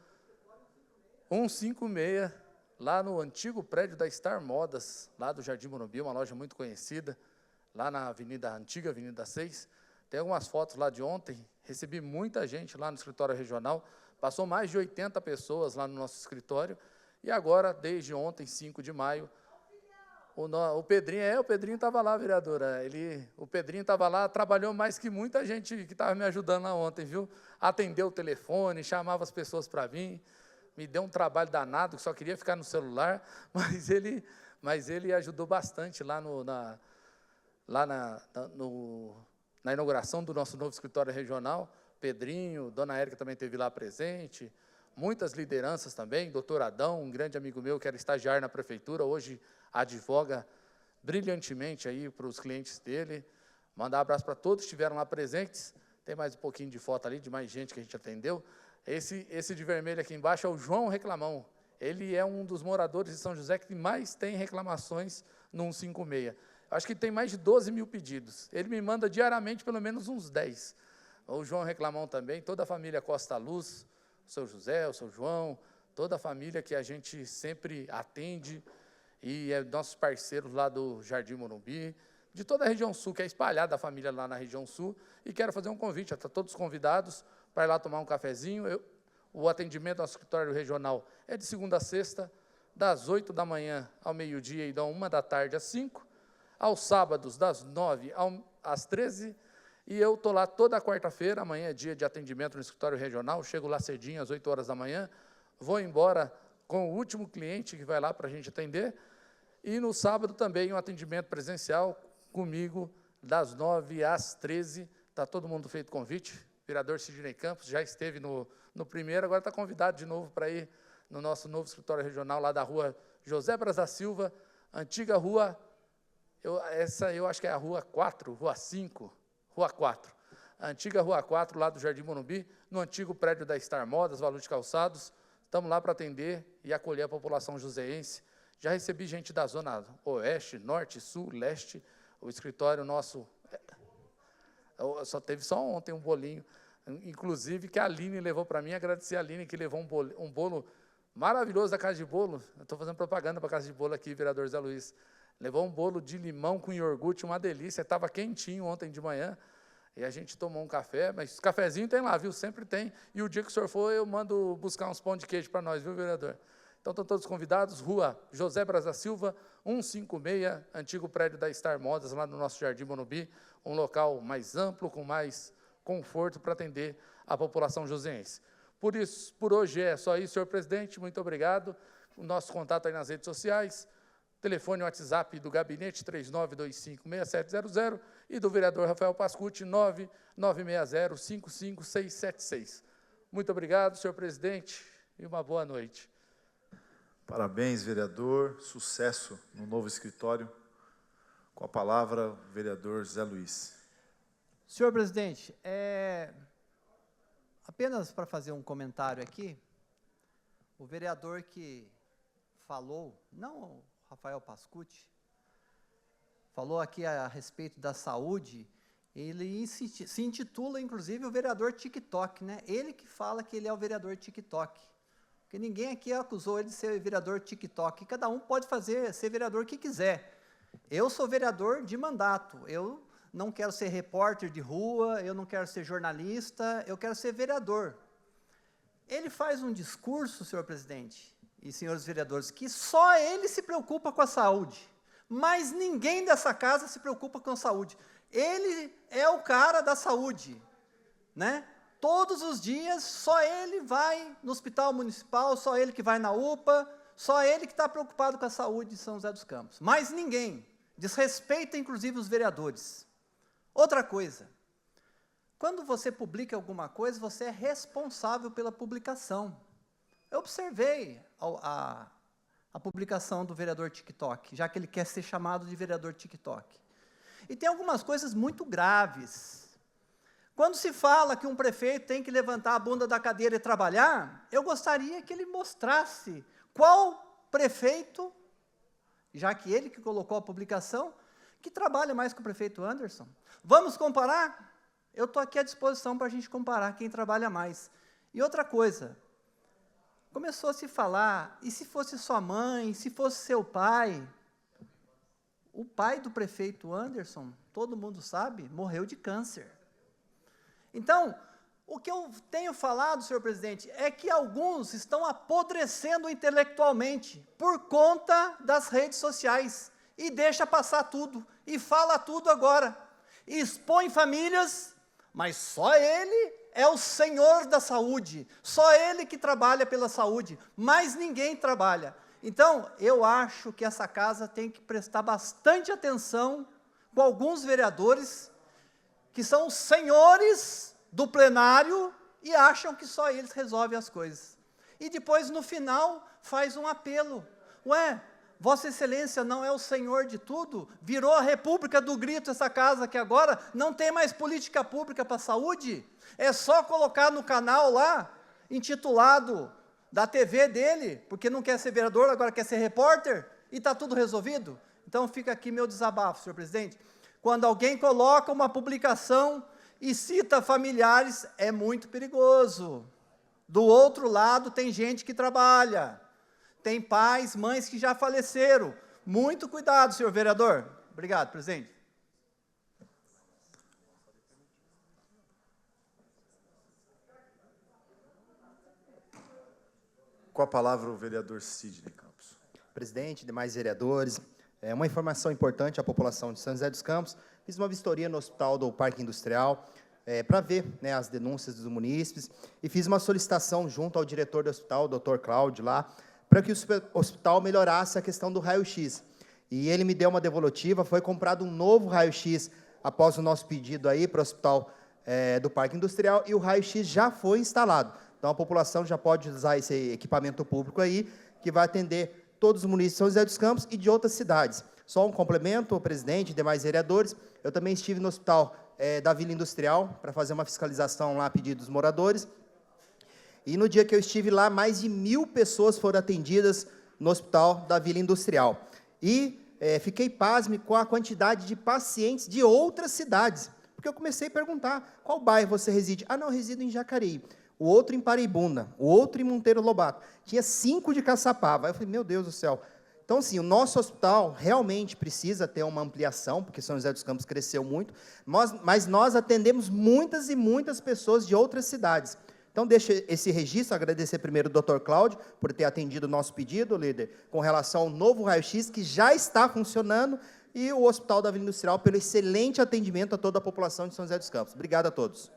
156, lá no antigo prédio da Star Modas, lá do Jardim Morumbi, uma loja muito conhecida, lá na antiga Avenida 6. Tem algumas fotos lá de ontem, recebi muita gente lá no escritório regional, passou mais de 80 pessoas lá no nosso escritório, e agora, desde ontem, 5 de maio, o Pedrinho estava lá, vereadora, o Pedrinho estava lá, trabalhou mais que muita gente que estava me ajudando lá ontem, viu? Atendeu o telefone, chamava as pessoas para vir, me deu um trabalho danado, que só queria ficar no celular, mas ele ajudou bastante lá na inauguração do nosso novo escritório regional. Pedrinho, dona Érica também esteve lá presente, muitas lideranças também, doutor Adão, um grande amigo meu que era estagiário na prefeitura, hoje advoga brilhantemente aí para os clientes dele. Mandar um abraço para todos que estiveram lá presentes. Tem mais um pouquinho de foto ali, de mais gente que a gente atendeu. Esse de vermelho aqui embaixo é o João Reclamão. Ele é um dos moradores de São José que mais tem reclamações no 156. Acho que tem mais de 12 mil pedidos. Ele me manda diariamente pelo menos uns 10. O João Reclamão também, toda a família Costa Luz, o seu José, o seu João, toda a família que a gente sempre atende, e é nossos parceiros lá do Jardim Morumbi, de toda a região sul, que é espalhada a família lá na região sul, e quero fazer um convite, está todos convidados para ir lá tomar um cafezinho. O atendimento do nosso escritório regional é de segunda a sexta, das 8 da manhã ao meio-dia e da 1 da tarde às 5, aos sábados das 9 às 13, e eu estou lá toda quarta-feira. Amanhã é dia de atendimento no escritório regional, chego lá cedinho, às 8 horas da manhã, vou embora com o último cliente que vai lá para a gente atender, e no sábado também um atendimento presencial comigo, das 9 às 13, está todo mundo feito convite. O vereador Sidney Campos já esteve no primeiro, agora está convidado de novo para ir no nosso novo escritório regional, lá da rua José Braz da Silva, antiga rua, essa eu acho que é a rua 4, rua 5, rua 4, a antiga rua 4, lá do Jardim Morumbi, no antigo prédio da Star Modas, Valor de Calçados. Estamos lá para atender e acolher a população joseense. Já recebi gente da zona oeste, norte, sul, leste. O escritório nosso teve só ontem um bolinho, inclusive que a Aline levou para mim. Agradecer a Aline que levou um bolo maravilhoso da Casa de Bolo. Estou fazendo propaganda para a Casa de Bolo aqui, vereador Zé Luiz. Levou um bolo de limão com iogurte, uma delícia. Estava quentinho ontem de manhã. E a gente tomou um café, mas cafezinho tem lá, viu? Sempre tem. E o dia que o senhor for, eu mando buscar uns pão de queijo para nós, viu, vereador? Então, estão todos convidados. Rua José Braz da Silva, 156, antigo prédio da Star Modas, lá no nosso Jardim Morumbi, um local mais amplo, com mais conforto para atender a população joseense. Por hoje é só isso, senhor presidente. Muito obrigado. O nosso contato aí nas redes sociais, telefone e WhatsApp do gabinete 3925-6700 e do vereador Rafael Pascucci, 9960-55676. Muito obrigado, senhor presidente, e uma boa noite. Parabéns, vereador. Sucesso no novo escritório. Com a palavra, o vereador Zé Luiz. Senhor presidente, apenas para fazer um comentário aqui, o vereador que falou, não o Rafael Pascucci, falou aqui a respeito da saúde, ele se intitula, inclusive, o vereador TikTok, né? Ele que fala que ele é o vereador TikTok. Porque ninguém aqui acusou ele de ser vereador TikTok. Cada um pode ser vereador que quiser. Eu sou vereador de mandato. Eu não quero ser repórter de rua, eu não quero ser jornalista, eu quero ser vereador. Ele faz um discurso, senhor presidente e senhores vereadores, que só ele se preocupa com a saúde. Mas ninguém dessa casa se preocupa com a saúde. Ele é o cara da saúde, né? Todos os dias, só ele vai no hospital municipal, só ele que vai na UPA, só ele que está preocupado com a saúde de São José dos Campos. Mais ninguém. Desrespeita, inclusive, os vereadores. Outra coisa, quando você publica alguma coisa, você é responsável pela publicação. Eu observei a publicação do vereador TikTok, já que ele quer ser chamado de vereador TikTok. E tem algumas coisas muito graves. Quando se fala que um prefeito tem que levantar a bunda da cadeira e trabalhar, eu gostaria que ele mostrasse qual prefeito, já que ele que colocou a publicação, que trabalha mais que o prefeito Anderson. Vamos comparar? Eu estou aqui à disposição para a gente comparar quem trabalha mais. E outra coisa, começou a se falar, e se fosse sua mãe, se fosse seu pai? O pai do prefeito Anderson, todo mundo sabe, morreu de câncer. Então, o que eu tenho falado, senhor presidente, é que alguns estão apodrecendo intelectualmente por conta das redes sociais e deixa passar tudo, e fala tudo agora, e expõe famílias, mas só ele é o senhor da saúde, só ele que trabalha pela saúde, mais ninguém trabalha. Então, eu acho que essa casa tem que prestar bastante atenção com alguns vereadores que são os senhores do plenário e acham que só eles resolvem as coisas. E depois, no final, faz um apelo. Ué, Vossa Excelência não é o senhor de tudo? Virou a República do Grito essa casa que agora não tem mais política pública para a saúde? É só colocar no canal lá, intitulado da TV dele, porque não quer ser vereador, agora quer ser repórter, e está tudo resolvido? Então fica aqui meu desabafo, senhor presidente. Quando alguém coloca uma publicação e cita familiares, é muito perigoso. Do outro lado tem gente que trabalha, tem pais, mães que já faleceram. Muito cuidado, senhor vereador. Obrigado, presidente. Com a palavra o vereador Sidney Campos. Presidente, demais vereadores, uma informação importante à população de São José dos Campos. Fiz uma vistoria no hospital do Parque Industrial para ver as denúncias dos munícipes e fiz uma solicitação junto ao diretor do hospital, o Dr. Cláudio, lá, para que o hospital melhorasse a questão do raio-x. E ele me deu uma devolutiva, foi comprado um novo raio-x após o nosso pedido aí para o hospital do Parque Industrial e o raio-x já foi instalado. Então, a população já pode usar esse equipamento público aí, que vai atender todos os munícipes de São José dos Campos e de outras cidades. Só um complemento, presidente e demais vereadores, eu também estive no hospital da Vila Industrial para fazer uma fiscalização lá a pedido dos moradores. E no dia que eu estive lá, mais de 1.000 pessoas foram atendidas no hospital da Vila Industrial. E fiquei pasme com a quantidade de pacientes de outras cidades, porque eu comecei a perguntar, qual bairro você reside? Ah, não, eu resido em Jacareí. O outro em Paraibuna, o outro em Monteiro Lobato. Tinha 5 de Caçapava. Aí eu falei, meu Deus do céu. Então, assim, o nosso hospital realmente precisa ter uma ampliação, porque São José dos Campos cresceu muito, mas nós atendemos muitas e muitas pessoas de outras cidades. Então, deixo esse registro, agradecer primeiro ao Dr. Cláudio por ter atendido o nosso pedido, líder, com relação ao novo raio-x, que já está funcionando, e o Hospital da Vila Industrial pelo excelente atendimento a toda a população de São José dos Campos. Obrigado a todos.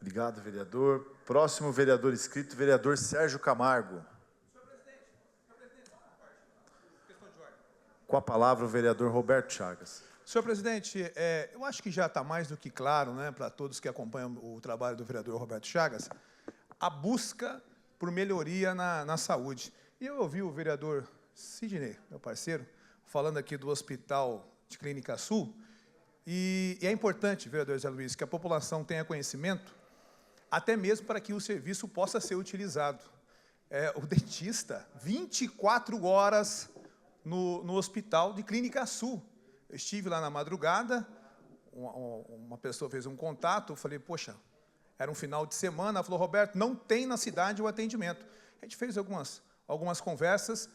Obrigado, vereador. Próximo vereador inscrito, vereador Sérgio Camargo. Com a palavra, o vereador Roberto Chagas. Senhor presidente, eu acho que já está mais do que claro, né, para todos que acompanham o trabalho do vereador Roberto Chagas, a busca por melhoria na saúde. E eu ouvi o vereador Sidney, meu parceiro, falando aqui do Hospital de Clínica Sul, e é importante, vereador Zé Luiz, que a população tenha conhecimento, até mesmo para que o serviço possa ser utilizado. O dentista, 24 horas no Hospital de Clínica Sul. Eu estive lá na madrugada, uma pessoa fez um contato, eu falei, poxa, era um final de semana, ela falou, Roberto, não tem na cidade o atendimento. A gente fez algumas conversas,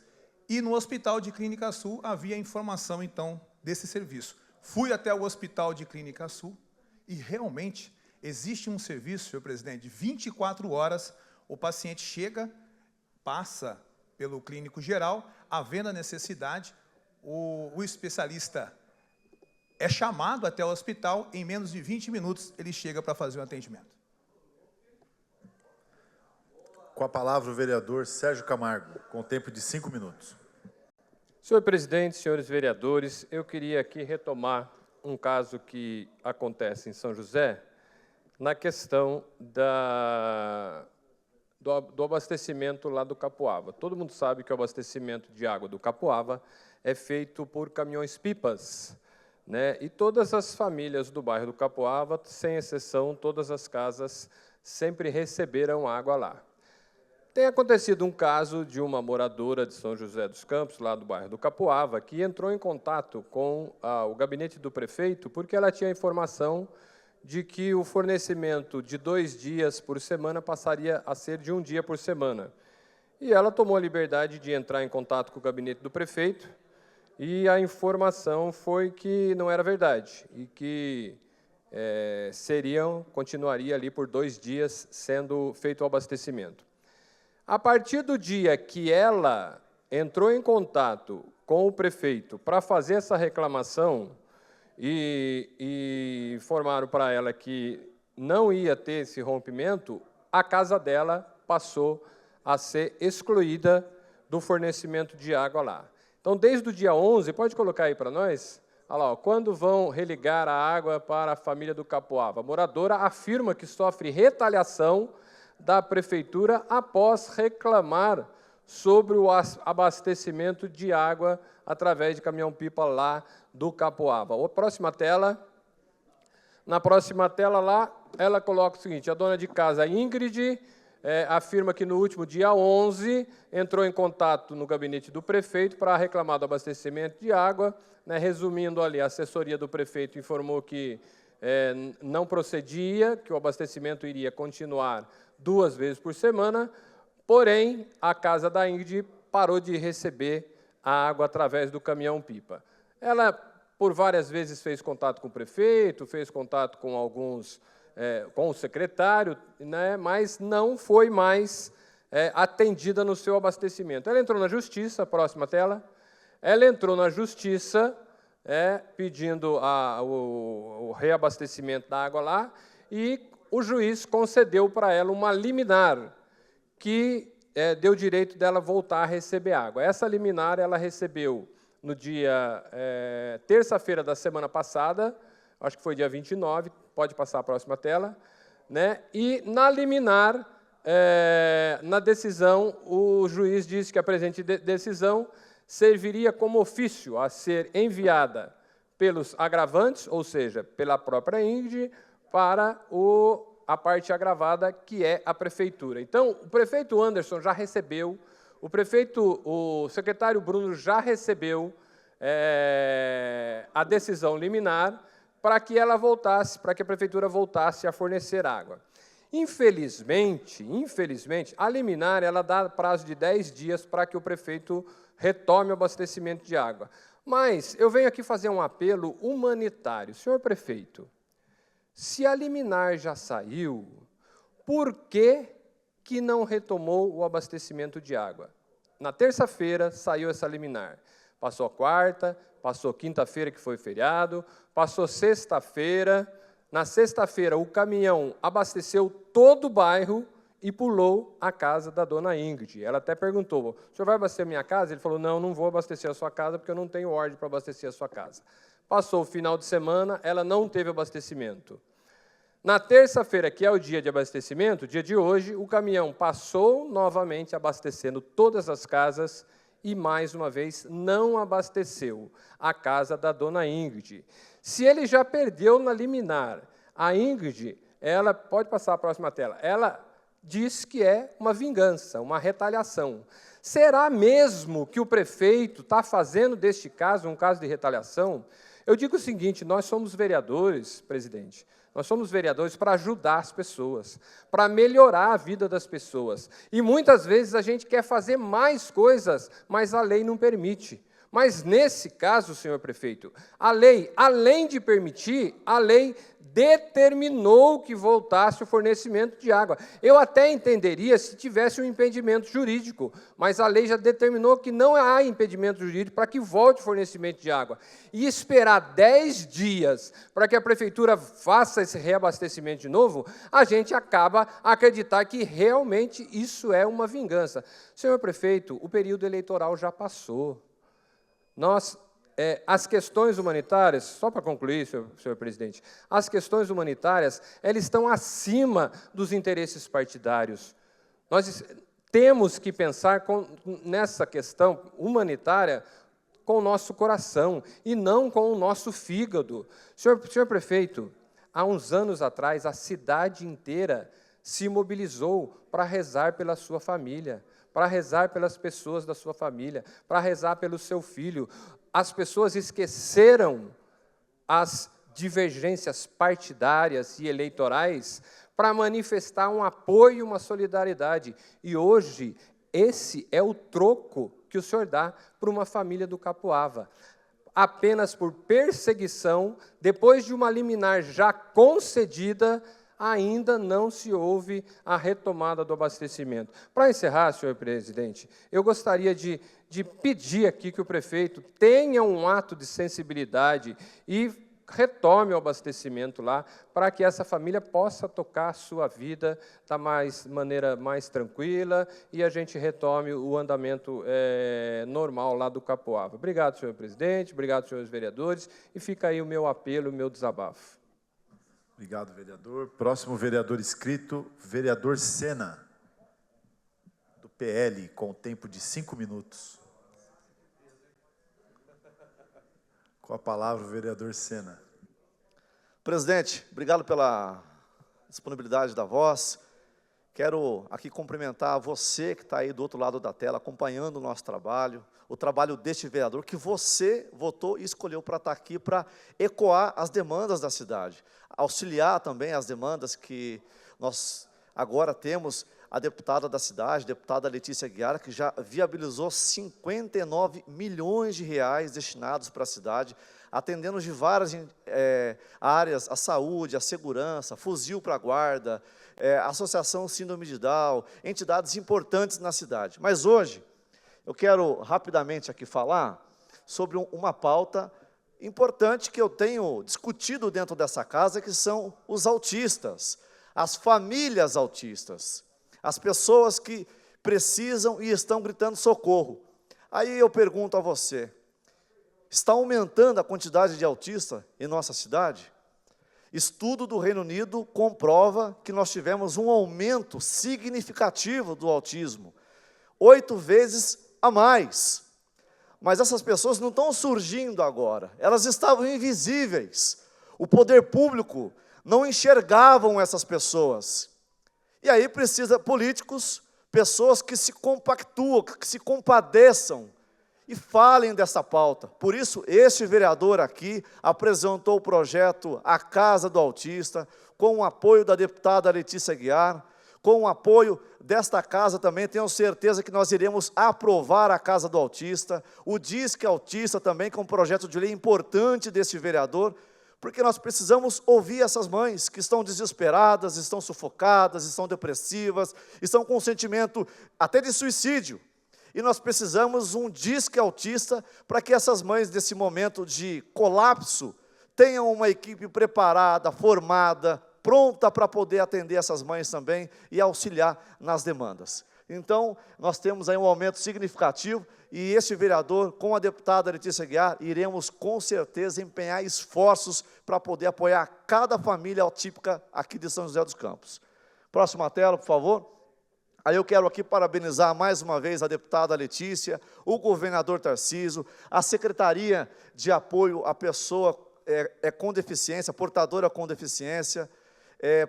e no Hospital de Clínica Sul havia informação, então, desse serviço. Fui até o Hospital de Clínica Sul, e realmente existe um serviço, senhor presidente, de 24 horas, o paciente chega, passa pelo clínico geral, havendo a necessidade, o especialista é chamado até o hospital, em menos de 20 minutos ele chega para fazer o atendimento. Com a palavra o vereador Sérgio Camargo, com tempo de 5 minutos. Senhor presidente, senhores vereadores, eu queria aqui retomar um caso que acontece em São José, na questão do abastecimento lá do Capuava. Todo mundo sabe que o abastecimento de água do Capuava é feito por caminhões-pipas, né? E todas as famílias do bairro do Capuava, sem exceção, todas as casas sempre receberam água lá. Tem acontecido um caso de uma moradora de São José dos Campos, lá do bairro do Capuava, que entrou em contato com o gabinete do prefeito porque ela tinha informação de que o fornecimento de 2 dias por semana passaria a ser de 1 dia por semana. E ela tomou a liberdade de entrar em contato com o gabinete do prefeito e a informação foi que não era verdade e que continuaria ali por 2 dias sendo feito o abastecimento. A partir do dia que ela entrou em contato com o prefeito para fazer essa reclamação e informaram para ela que não ia ter esse rompimento, a casa dela passou a ser excluída do fornecimento de água lá. Então, desde o dia 11, pode colocar aí para nós? Olha lá, ó, quando vão religar a água para a família do Capuava? A moradora afirma que sofre retaliação da prefeitura após reclamar sobre o abastecimento de água através de caminhão-pipa lá do Capuava. A próxima tela. Na próxima tela lá, ela coloca o seguinte: a dona de casa Ingrid afirma que no último dia 11 entrou em contato no gabinete do prefeito para reclamar do abastecimento de água. Né, resumindo ali, a assessoria do prefeito informou que não procedia, que o abastecimento iria continuar 2 vezes por semana, porém, a casa da Ingrid parou de receber a água através do caminhão-pipa. Ela, por várias vezes, fez contato com o prefeito, fez contato com com o secretário, né, mas não foi mais atendida no seu abastecimento. Ela entrou na justiça, próxima tela, ela entrou na justiça pedindo o reabastecimento da água lá e o juiz concedeu para ela uma liminar que deu direito dela voltar a receber água. Essa liminar ela recebeu no dia terça-feira da semana passada, acho que foi dia 29, pode passar a próxima tela, né? E na liminar, na decisão, o juiz disse que a presente decisão serviria como ofício a ser enviada pelos agravantes, ou seja, pela própria Ingrid, para a parte agravada, que é a prefeitura. Então, o prefeito Anderson já recebeu, o secretário Bruno já recebeu a decisão liminar para que ela voltasse, para que a prefeitura voltasse a fornecer água. Infelizmente, a liminar ela dá prazo de 10 dias para que o prefeito retome o abastecimento de água. Mas eu venho aqui fazer um apelo humanitário. Senhor prefeito, se a liminar já saiu, por que não retomou o abastecimento de água? Na terça-feira saiu essa liminar. Passou a quarta, passou quinta-feira, que foi feriado, passou sexta-feira. Na sexta-feira, o caminhão abasteceu todo o bairro e pulou a casa da dona Ingrid. Ela até perguntou: o senhor vai abastecer a minha casa? Ele falou: não vou abastecer a sua casa, porque eu não tenho ordem para abastecer a sua casa. Passou o final de semana, ela não teve abastecimento. Na terça-feira, que é o dia de abastecimento, dia de hoje, o caminhão passou novamente abastecendo todas as casas e, mais uma vez, não abasteceu a casa da dona Ingrid. Se ele já perdeu na liminar, a Ingrid, ela, pode passar a próxima tela, ela diz que é uma vingança, uma retaliação. Será mesmo que o prefeito está fazendo deste caso um caso de retaliação? Eu digo o seguinte: nós somos vereadores, presidente, nós somos vereadores para ajudar as pessoas, para melhorar a vida das pessoas. E muitas vezes a gente quer fazer mais coisas, mas a lei não permite. Mas nesse caso, senhor prefeito, a lei, além de permitir, a lei determinou que voltasse o fornecimento de água. Eu até entenderia se tivesse um impedimento jurídico, mas a lei já determinou que não há impedimento jurídico para que volte o fornecimento de água. E esperar 10 dias para que a prefeitura faça esse reabastecimento de novo, a gente acaba a acreditar que realmente isso é uma vingança. Senhor prefeito, o período eleitoral já passou. As questões humanitárias, só para concluir, senhor presidente, as questões humanitárias, elas estão acima dos interesses partidários. Nós temos que pensar nessa questão humanitária com o nosso coração e não com o nosso fígado. Senhor prefeito, há uns anos atrás, a cidade inteira se mobilizou para rezar pela sua família, para rezar pelas pessoas da sua família, para rezar pelo seu filho. As pessoas esqueceram as divergências partidárias e eleitorais para manifestar um apoio e uma solidariedade. E hoje, esse é o troco que o senhor dá para uma família do Capuava. Apenas por perseguição, depois de uma liminar já concedida, ainda não se houve a retomada do abastecimento. Para encerrar, senhor presidente, eu gostaria de pedir aqui que o prefeito tenha um ato de sensibilidade e retome o abastecimento lá, para que essa família possa tocar a sua vida da maneira mais tranquila e a gente retome o andamento normal lá do Capuava. Obrigado, senhor presidente, obrigado, senhores vereadores, e fica aí o meu apelo, o meu desabafo. Obrigado, vereador. Próximo vereador inscrito, vereador Sena, do PL, com tempo de 5 minutos. Com a palavra, o vereador Sena. Presidente, obrigado pela disponibilidade da voz. Quero aqui cumprimentar você que está aí do outro lado da tela, acompanhando o nosso trabalho, o trabalho deste vereador, que você votou e escolheu para estar aqui, para ecoar as demandas da cidade, auxiliar também as demandas que nós agora temos. A deputada da cidade, a deputada Letícia Aguiar, que já viabilizou 59 milhões de reais destinados para a cidade, atendendo de várias áreas, a saúde, a segurança, fuzil para a guarda, associação Síndrome de Down, entidades importantes na cidade. Mas hoje, eu quero rapidamente aqui falar sobre uma pauta importante que eu tenho discutido dentro dessa casa, que são os autistas, as famílias autistas, as pessoas que precisam e estão gritando socorro. Aí eu pergunto a você, está aumentando a quantidade de autistas em nossa cidade? Estudo do Reino Unido comprova que nós tivemos um aumento significativo do autismo, 8 vezes a mais. Mas essas pessoas não estão surgindo agora, elas estavam invisíveis. O poder público não enxergavam essas pessoas. E aí precisa políticos, pessoas que se compactuam, que se compadeçam e falem dessa pauta. Por isso, este vereador aqui apresentou o projeto A Casa do Autista, com o apoio da deputada Letícia Aguiar, com o apoio desta casa também, tenho certeza que nós iremos aprovar a Casa do Autista, o Disque Autista também, que é um projeto de lei importante desse vereador, porque nós precisamos ouvir essas mães que estão desesperadas, estão sufocadas, estão depressivas, estão com um sentimento até de suicídio. E nós precisamos um disque autista para que essas mães, nesse momento de colapso, tenham uma equipe preparada, formada, pronta para poder atender essas mães também e auxiliar nas demandas. Então, nós temos aí um aumento significativo e este vereador, com a deputada Letícia Aguiar, iremos com certeza empenhar esforços para poder apoiar cada família atípica aqui de São José dos Campos. Próxima tela, por favor. Aí eu quero aqui parabenizar mais uma vez a deputada Letícia, o governador Tarcísio, a Secretaria de Apoio à Pessoa com Deficiência, portadora com deficiência,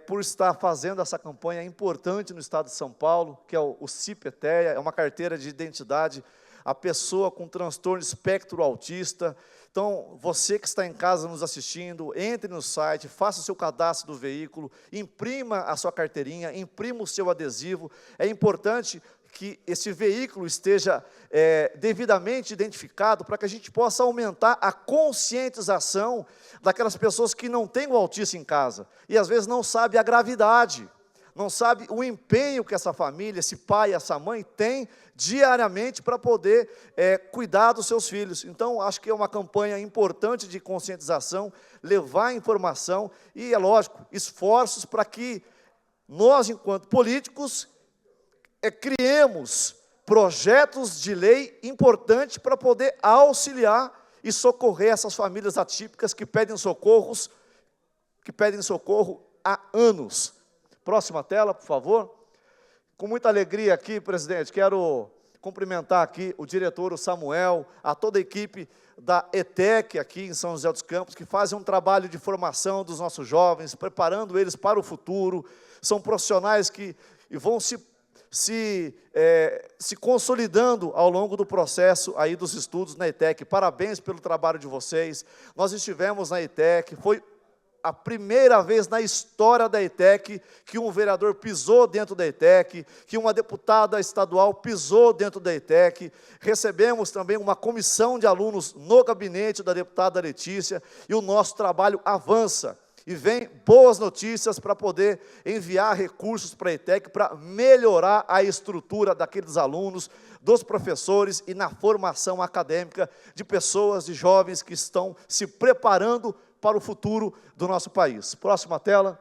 por estar fazendo essa campanha importante no estado de São Paulo, que é o CIP-ETEA, é uma carteira de identidade, a pessoa com transtorno espectro autista. Então, você que está em casa nos assistindo, entre no site, faça o seu cadastro do veículo, imprima a sua carteirinha, imprima o seu adesivo. É importante que esse veículo esteja devidamente identificado, para que a gente possa aumentar a conscientização daquelas pessoas que não têm o autista em casa, e às vezes não sabem a gravidade, não sabe o empenho que essa família, esse pai, essa mãe tem diariamente para poder cuidar dos seus filhos. Então, acho que é uma campanha importante de conscientização, levar informação e, é lógico, esforços para que nós, enquanto políticos, criemos projetos de lei importantes para poder auxiliar e socorrer essas famílias atípicas que pedem socorro há anos. Próxima tela, por favor. Com muita alegria aqui, presidente, quero cumprimentar aqui o diretor, o Samuel, a toda a equipe da ETEC aqui em São José dos Campos, que fazem um trabalho de formação dos nossos jovens, preparando eles para o futuro. São profissionais que vão se consolidando ao longo do processo aí dos estudos na ETEC. Parabéns pelo trabalho de vocês. Nós estivemos na ETEC, foi a primeira vez na história da ETEC que um vereador pisou dentro da ETEC, que uma deputada estadual pisou dentro da ETEC. Recebemos também uma comissão de alunos no gabinete da deputada Letícia, e o nosso trabalho avança. E vem boas notícias para poder enviar recursos para a ETEC, para melhorar a estrutura daqueles alunos, dos professores e na formação acadêmica de pessoas, de jovens que estão se preparando para o futuro do nosso país. Próxima tela.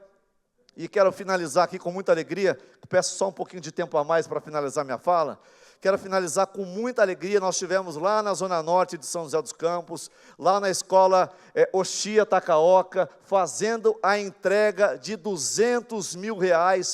E quero finalizar aqui com muita alegria, peço só um pouquinho de tempo a mais para finalizar minha fala. Quero finalizar com muita alegria. Nós estivemos lá na Zona Norte de São José dos Campos, lá na escola Oxia Takaoka, fazendo a entrega de R$200 mil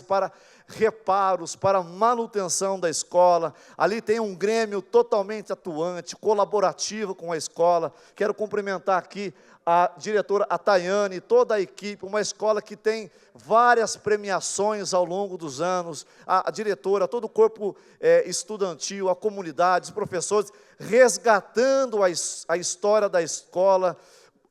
para reparos, para manutenção da escola. Ali tem um grêmio totalmente atuante, colaborativo com a escola. Quero cumprimentar aqui a diretora, a Tayane, toda a equipe, uma escola que tem várias premiações ao longo dos anos, a diretora, todo o corpo estudantil, a comunidade, os professores, resgatando a história da escola,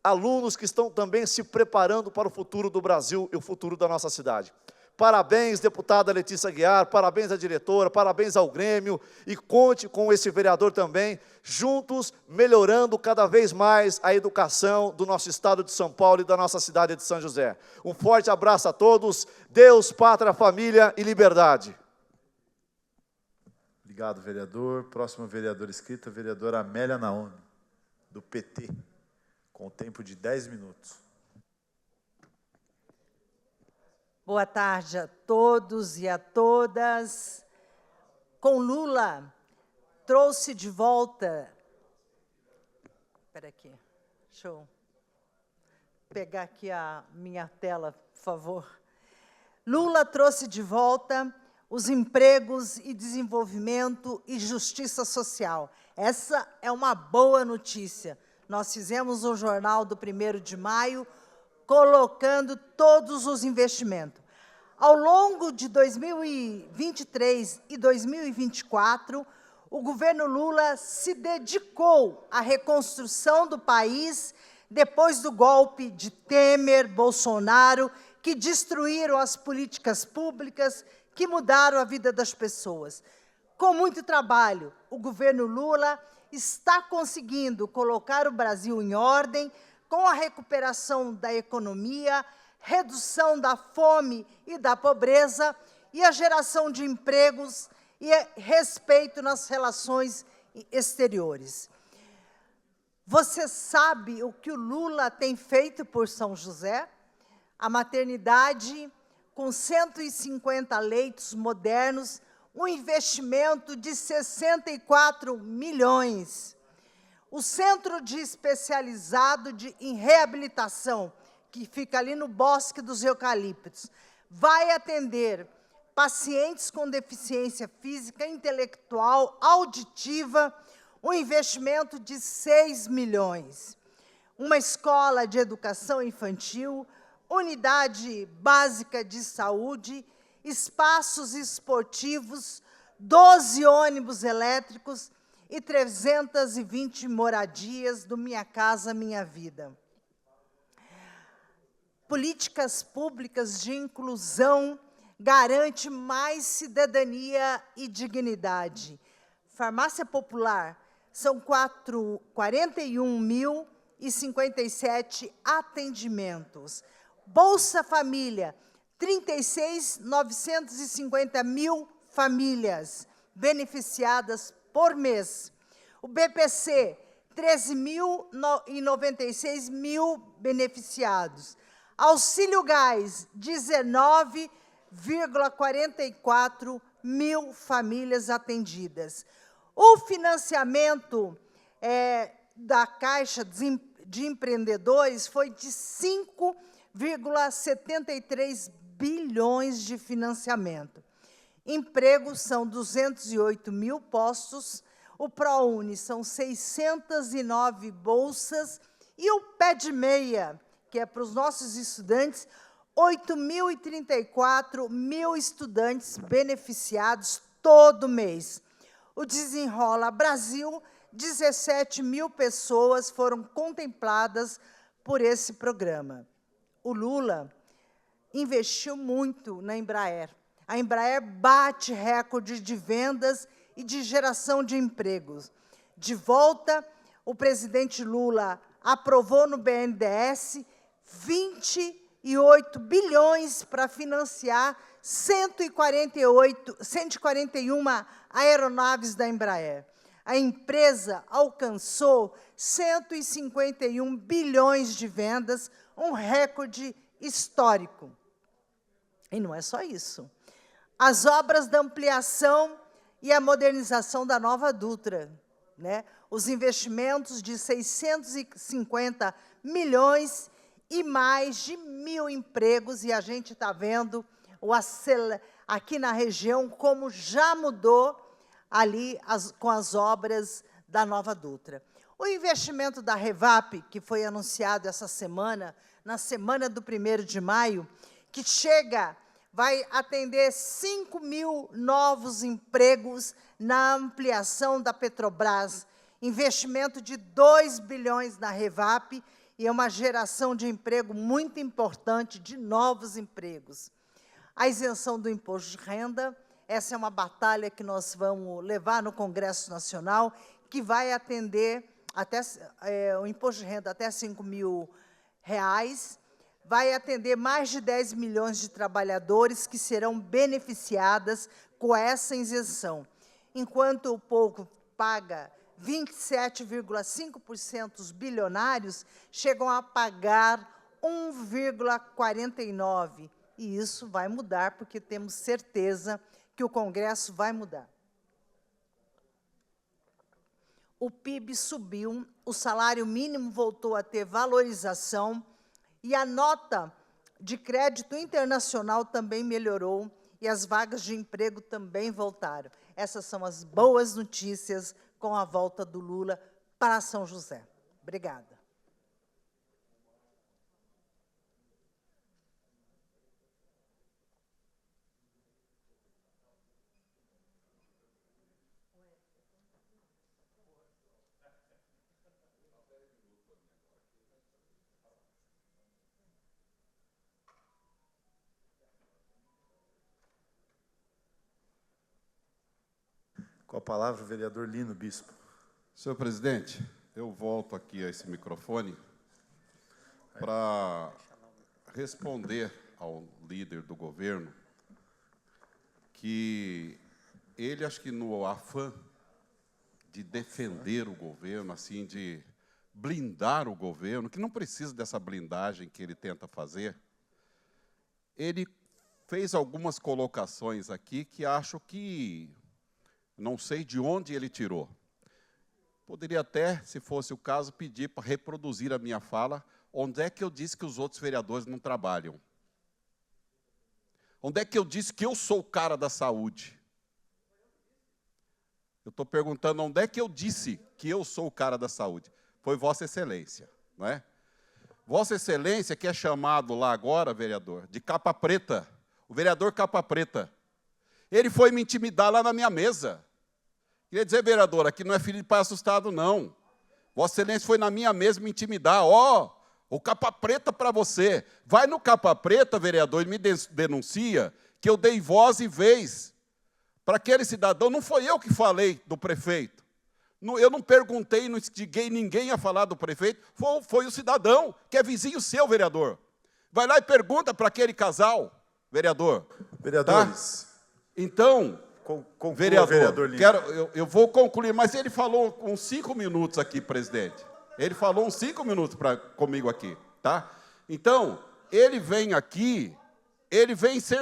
alunos que estão também se preparando para o futuro do Brasil e o futuro da nossa cidade. Parabéns, deputada Letícia Aguiar, parabéns à diretora, parabéns ao Grêmio, e conte com esse vereador também, juntos melhorando cada vez mais a educação do nosso estado de São Paulo e da nossa cidade de São José. Um forte abraço a todos, Deus, pátria, família e liberdade. Obrigado, vereador. Próxima vereadora inscrita, vereadora Amélia Naomi, do PT, com tempo de 10 minutos. Boa tarde a todos e a todas. Com Lula, trouxe de volta... Espera aqui, deixa eu pegar aqui a minha tela, por favor. Lula trouxe de volta os empregos e desenvolvimento e justiça social. Essa é uma boa notícia. Nós fizemos um jornal do 1º de maio, colocando todos os investimentos. Ao longo de 2023 e 2024, o governo Lula se dedicou à reconstrução do país depois do golpe de Temer, Bolsonaro, que destruíram as políticas públicas, que mudaram a vida das pessoas. Com muito trabalho, o governo Lula está conseguindo colocar o Brasil em ordem, com a recuperação da economia, redução da fome e da pobreza e a geração de empregos e respeito nas relações exteriores. Você sabe o que o Lula tem feito por São José? A maternidade, com 150 leitos modernos, um investimento de 64 milhões. O Centro de Especializado em Reabilitação, que fica ali no Bosque dos Eucaliptos, vai atender pacientes com deficiência física, intelectual, auditiva, um investimento de 6 milhões. Uma escola de educação infantil, unidade básica de saúde, espaços esportivos, 12 ônibus elétricos e 320 moradias do Minha Casa Minha Vida. Políticas públicas de inclusão garante mais cidadania e dignidade. Farmácia Popular, são 41.057 atendimentos. Bolsa Família, 36.950 mil famílias beneficiadas por mês. O BPC, 13.096 mil beneficiados. Auxílio Gás, 19,44 mil famílias atendidas. O financiamento da Caixa de Empreendedores foi de 5,73 bilhões de financiamento. Empregos são 208 mil postos, o ProUni são 609 bolsas e o Pé de Meia, que é para os nossos estudantes, 8.034 mil estudantes beneficiados todo mês. O Desenrola Brasil, 17 mil pessoas foram contempladas por esse programa. O Lula investiu muito na Embraer. A Embraer bate recorde de vendas e de geração de empregos. De volta, o presidente Lula aprovou no BNDES 28 bilhões para financiar 141 aeronaves da Embraer. A empresa alcançou 151 bilhões de vendas, um recorde histórico. E não é só isso. As obras da ampliação e a modernização da Nova Dutra, né? Os investimentos de 650 milhões e mais de 1.000 empregos, e a gente está vendo aqui na região como já mudou ali com as obras da Nova Dutra. O investimento da Revap, que foi anunciado essa semana, na semana do 1º de maio, que vai atender 5.000 novos empregos na ampliação da Petrobras, investimento de 2 bilhões na Revap, e é uma geração de emprego muito importante, de novos empregos. A isenção do imposto de renda, essa é uma batalha que nós vamos levar no Congresso Nacional, que vai atender o imposto de renda até R$ 5.000, vai atender mais de 10 milhões de trabalhadores que serão beneficiadas com essa isenção. Enquanto o povo paga 27,5%, os bilionários chegam a pagar 1,49%. E isso vai mudar, porque temos certeza que o Congresso vai mudar. O PIB subiu, o salário mínimo voltou a ter valorização e a nota de crédito internacional também melhorou e as vagas de emprego também voltaram. Essas são as boas notícias com a volta do Lula para São José. Obrigada. Com a palavra, o vereador Lino Bispo. Senhor presidente, eu volto aqui a esse microfone para responder ao líder do governo que ele, acho que no afã de defender o governo, assim, de blindar o governo, que não precisa dessa blindagem que ele tenta fazer, ele fez algumas colocações aqui que acho que não sei de onde ele tirou. Poderia até, se fosse o caso, pedir para reproduzir a minha fala. Onde é que eu disse que os outros vereadores não trabalham? Onde é que eu disse que eu sou o cara da saúde? Eu estou perguntando onde é que eu disse que eu sou o cara da saúde. Foi Vossa Excelência, não é? Vossa Excelência, que é chamado lá agora, vereador, de capa preta, o vereador capa preta, ele foi me intimidar lá na minha mesa. Queria dizer, vereador, aqui não é filho de pai assustado, não. Vossa Excelência foi na minha mesa me intimidar. O capa preta para você. Vai no capa preta, vereador, e me denuncia que eu dei voz e vez para aquele cidadão. Não foi eu que falei do prefeito. Eu não perguntei, não instiguei ninguém a falar do prefeito, foi o cidadão, que é vizinho seu, vereador. Vai lá e pergunta para aquele casal, vereador. Vereadores. Tá? Então, vereador Lima. eu vou concluir, mas ele falou uns 5 minutos aqui, presidente. Ele falou uns 5 minutos comigo aqui, tá? Então, ele vem aqui, ele vem ser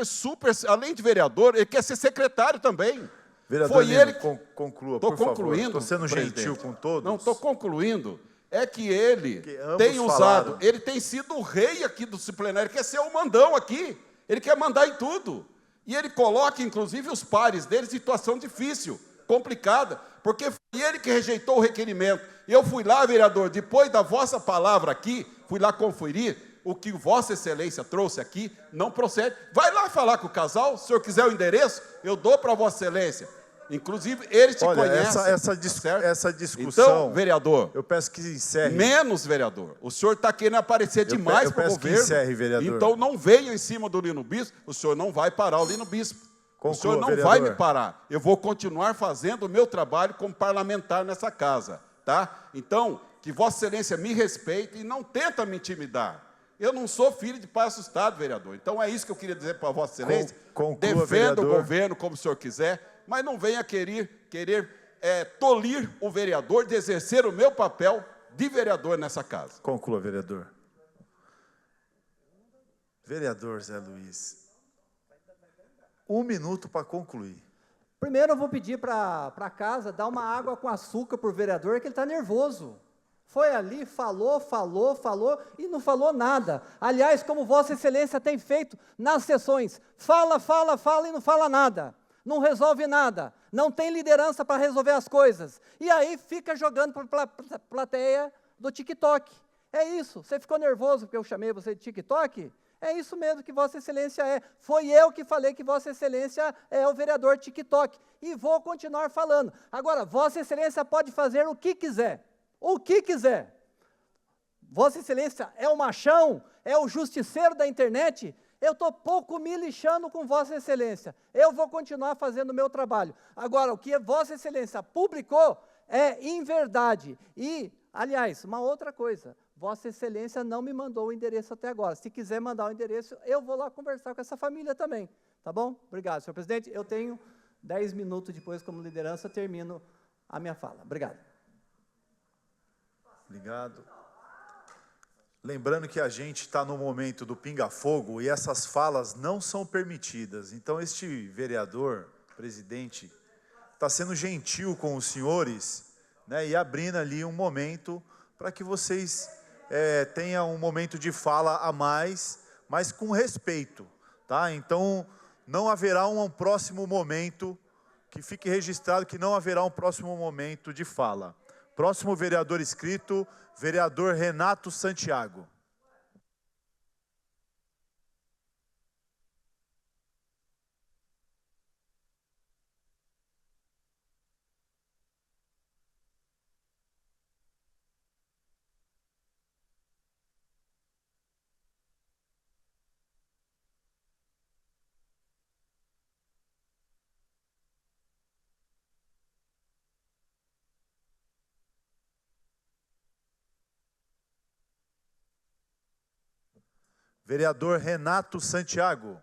além de vereador, ele quer ser secretário também. Vereador Foi Lima, ele. conclua, Estou por favor. concluindo. Estou sendo presidente. gentil com todos. Não, estou concluindo. É que ele ambos tem usado, falaram. ele tem sido o rei aqui do plenário, quer ser o mandão aqui. Ele quer mandar em tudo. E ele coloca, inclusive, os pares dele em situação difícil, complicada, porque foi ele que rejeitou o requerimento. E eu fui lá, vereador, depois da vossa palavra aqui, fui lá conferir, o que Vossa Excelência trouxe aqui não procede. Vai lá falar com o casal, se o senhor quiser o endereço, eu dou para Vossa Excelência. Inclusive, ele te conhece. Essa discussão, então, vereador, eu peço que encerre. Menos, vereador. O senhor está querendo aparecer demais para o governo. Que encerre, vereador. Então, não venha em cima do Lino Bispo. O senhor não vai parar o Lino Bispo. O senhor não vai me parar. Eu vou continuar fazendo o meu trabalho como parlamentar nessa casa. Tá? Então, que Vossa Excelência me respeite e não tenta me intimidar. Eu não sou filho de pai assustado, vereador. Então, é isso que eu queria dizer para Vossa Excelência. Defenda o governo como o senhor quiser, mas não venha querer tolir o vereador de exercer o meu papel de vereador nessa casa. Conclua, vereador. Vereador Zé Luiz, 1 minuto para concluir. Primeiro eu vou pedir para casa dar uma água com açúcar para o vereador, que ele está nervoso. Foi ali, falou e não falou nada. Aliás, como Vossa Excelência tem feito nas sessões, fala e não fala nada. Não resolve nada, não tem liderança para resolver as coisas. E aí fica jogando para a plateia do TikTok. É isso, você ficou nervoso porque eu chamei você de TikTok? É isso mesmo que Vossa Excelência é. Foi eu que falei que Vossa Excelência é o vereador TikTok. E vou continuar falando. Agora, Vossa Excelência pode fazer o que quiser. O que quiser. Vossa Excelência é o machão, é o justiceiro da internet. Eu estou pouco me lixando com Vossa Excelência. Eu vou continuar fazendo o meu trabalho. Agora, o que Vossa Excelência publicou é inverdade. E, aliás, uma outra coisa, Vossa Excelência não me mandou o endereço até agora. Se quiser mandar o endereço, eu vou lá conversar com essa família também. Tá bom? Obrigado, senhor presidente. Eu tenho 10 minutos depois, como liderança, termino a minha fala. Obrigado. Obrigado. Lembrando que a gente está no momento do pinga-fogo e essas falas não são permitidas. Então, este vereador, presidente, está sendo gentil com os senhores, né, e abrindo ali um momento para que vocês tenham um momento de fala a mais, mas com respeito. Tá? Então, não haverá um próximo momento, que fique registrado que não haverá um próximo momento de fala. Próximo vereador inscrito, vereador Renato Santiago. Vereador Renato Santiago.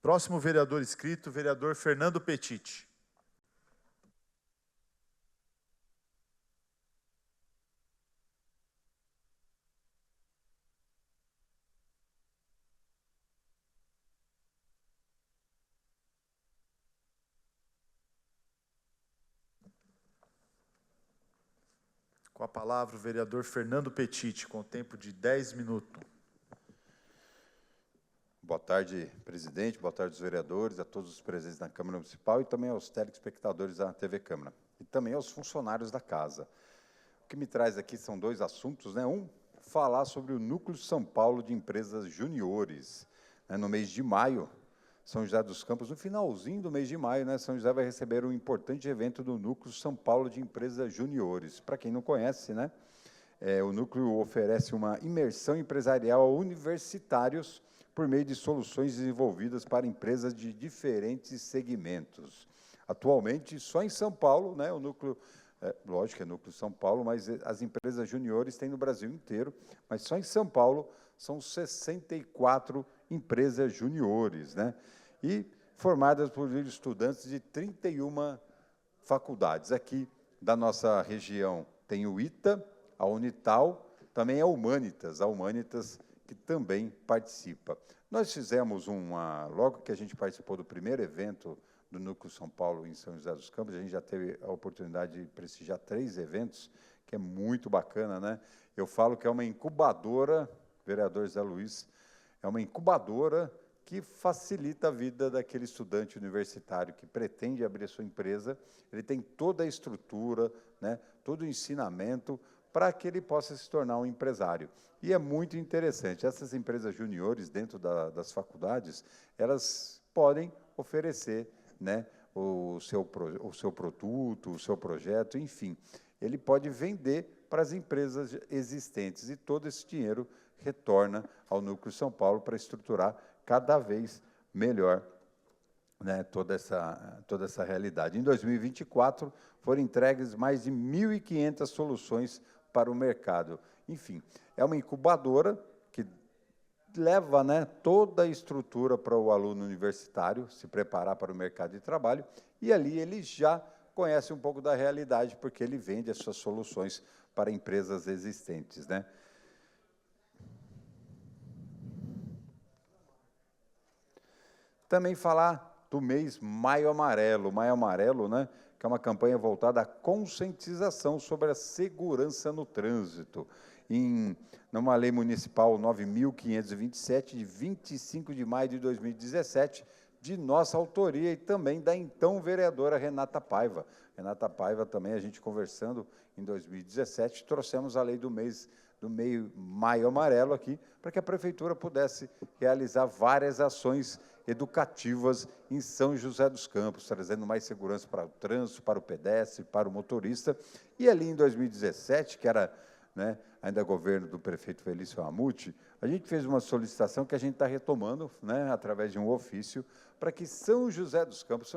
Próximo vereador inscrito, vereador Fernando Petit. Com a palavra o vereador Fernando Petit, com tempo de 10 minutos. Boa tarde, presidente, boa tarde aos vereadores, a todos os presentes na Câmara Municipal e também aos telespectadores da TV Câmara. E também aos funcionários da casa. O que me traz aqui são dois assuntos, né? Um, falar sobre o Núcleo São Paulo de Empresas Juniores. No mês de maio, São José dos Campos, no finalzinho do mês de maio, né, São José vai receber um importante evento do Núcleo São Paulo de Empresas Juniores. Para quem não conhece, né, o Núcleo oferece uma imersão empresarial a universitários por meio de soluções desenvolvidas para empresas de diferentes segmentos. Atualmente, só em São Paulo, né, o Núcleo, lógico que é Núcleo São Paulo, mas as empresas juniores têm no Brasil inteiro, mas só em São Paulo são 64 empresas juniores, né? E formadas por estudantes de 31 faculdades. Aqui da nossa região tem o ITA, a Unital, também a Humanitas que também participa. Nós fizemos logo que a gente participou do primeiro evento do Núcleo São Paulo em São José dos Campos, a gente já teve a oportunidade de prestigiar 3 eventos, que é muito bacana, né? Eu falo que é uma incubadora, vereador Zé Luiz, é uma incubadora que facilita a vida daquele estudante universitário que pretende abrir a sua empresa. Ele tem toda a estrutura, né, todo o ensinamento para que ele possa se tornar um empresário. E é muito interessante. Essas empresas juniores, dentro das faculdades, elas podem oferecer, né, o seu produto, o seu projeto, enfim. Ele pode vender para as empresas existentes e todo esse dinheiro retorna ao Núcleo São Paulo para estruturar cada vez melhor, né, toda essa realidade. Em 2024, foram entregues mais de 1.500 soluções para o mercado. Enfim, é uma incubadora que leva, né, toda a estrutura para o aluno universitário se preparar para o mercado de trabalho, e ali ele já conhece um pouco da realidade, porque ele vende as suas soluções para empresas existentes, né? Também falar do mês Maio Amarelo. Maio Amarelo, né, que é uma campanha voltada à conscientização sobre a segurança no trânsito. Numa lei municipal 9.527, de 25 de maio de 2017, de nossa autoria e também da então vereadora Renata Paiva. Renata Paiva também, a gente conversando em 2017, trouxemos a lei do Maio Amarelo aqui, para que a prefeitura pudesse realizar várias ações educativas em São José dos Campos, trazendo mais segurança para o trânsito, para o pedestre, para o motorista. E ali em 2017, que era, né, ainda governo do prefeito Felício Ramute, a gente fez uma solicitação que a gente está retomando, né, através de um ofício, para que São José dos Campos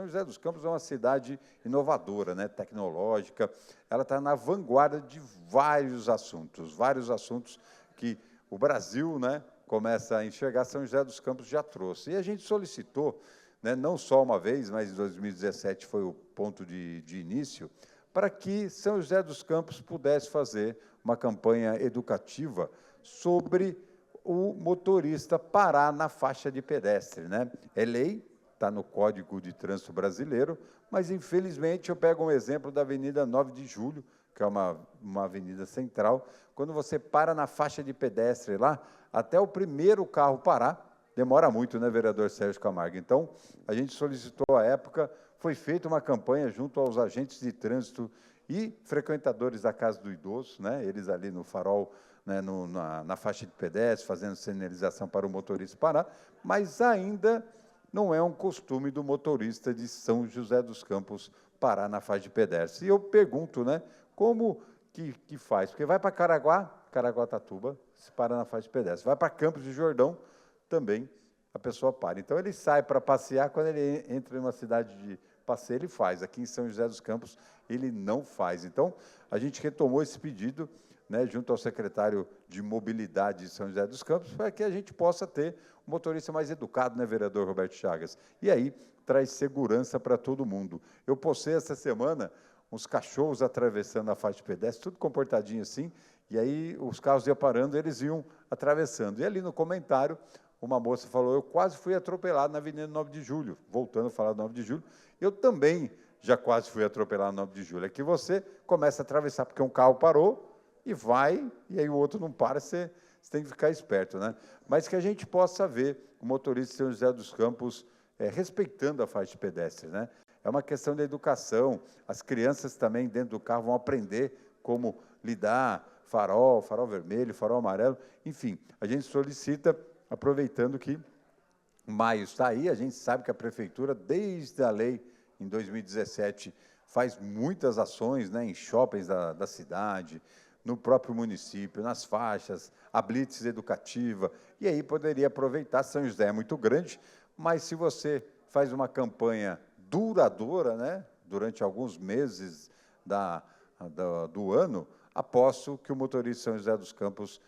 é uma cidade inovadora, né, tecnológica, ela está na vanguarda de vários assuntos que o Brasil, né, começa a enxergar. São José dos Campos já trouxe. E a gente solicitou, né, não só uma vez, mas em 2017 foi o ponto de início, para que São José dos Campos pudesse fazer uma campanha educativa sobre o motorista parar na faixa de pedestre, né? É lei, está no Código de Trânsito Brasileiro, mas, infelizmente, eu pego um exemplo da Avenida 9 de Julho, que é uma avenida central. Quando você para na faixa de pedestre lá, até o primeiro carro parar, demora muito, né, vereador Sérgio Camargo? Então, a gente solicitou à época, foi feita uma campanha junto aos agentes de trânsito e frequentadores da Casa do Idoso, né, eles ali no farol, né, na faixa de pedestre, fazendo sinalização para o motorista parar, mas ainda não é um costume do motorista de São José dos Campos parar na faixa de pedestre. E eu pergunto, né, como que faz? Porque vai para Caraguatatuba, se para na faixa de pedestre. Vai para Campos de Jordão, também a pessoa para. Então, ele sai para passear, quando ele entra em uma cidade de passeio, ele faz. Aqui em São José dos Campos, ele não faz. Então, a gente retomou esse pedido, né, junto ao secretário de Mobilidade de São José dos Campos, para que a gente possa ter um motorista mais educado, né, vereador Roberto Chagas? E aí, traz segurança para todo mundo. Eu postei essa semana uns cachorros atravessando a faixa de pedestre, tudo comportadinho assim, e aí os carros iam parando, eles iam atravessando. E ali no comentário, uma moça falou, eu quase fui atropelado na Avenida 9 de Julho, voltando a falar do 9 de Julho, eu também já quase fui atropelado na 9 de Julho. É que você começa a atravessar porque um carro parou e vai, e aí o outro não para, você você tem que ficar esperto, né? Mas que a gente possa ver o motorista de São José dos Campos respeitando a faixa de pedestre, né? É uma questão da educação, as crianças também dentro do carro vão aprender como lidar, farol vermelho, farol amarelo, enfim, a gente solicita, aproveitando que maio está aí, a gente sabe que a Prefeitura, desde a lei em 2017, faz muitas ações, né, em shoppings da cidade, no próprio município, nas faixas, a blitz educativa, e aí poderia aproveitar. São José é muito grande, mas se você faz uma campanha duradoura, né, durante alguns meses do ano, aposto que o motorista de São José dos Campos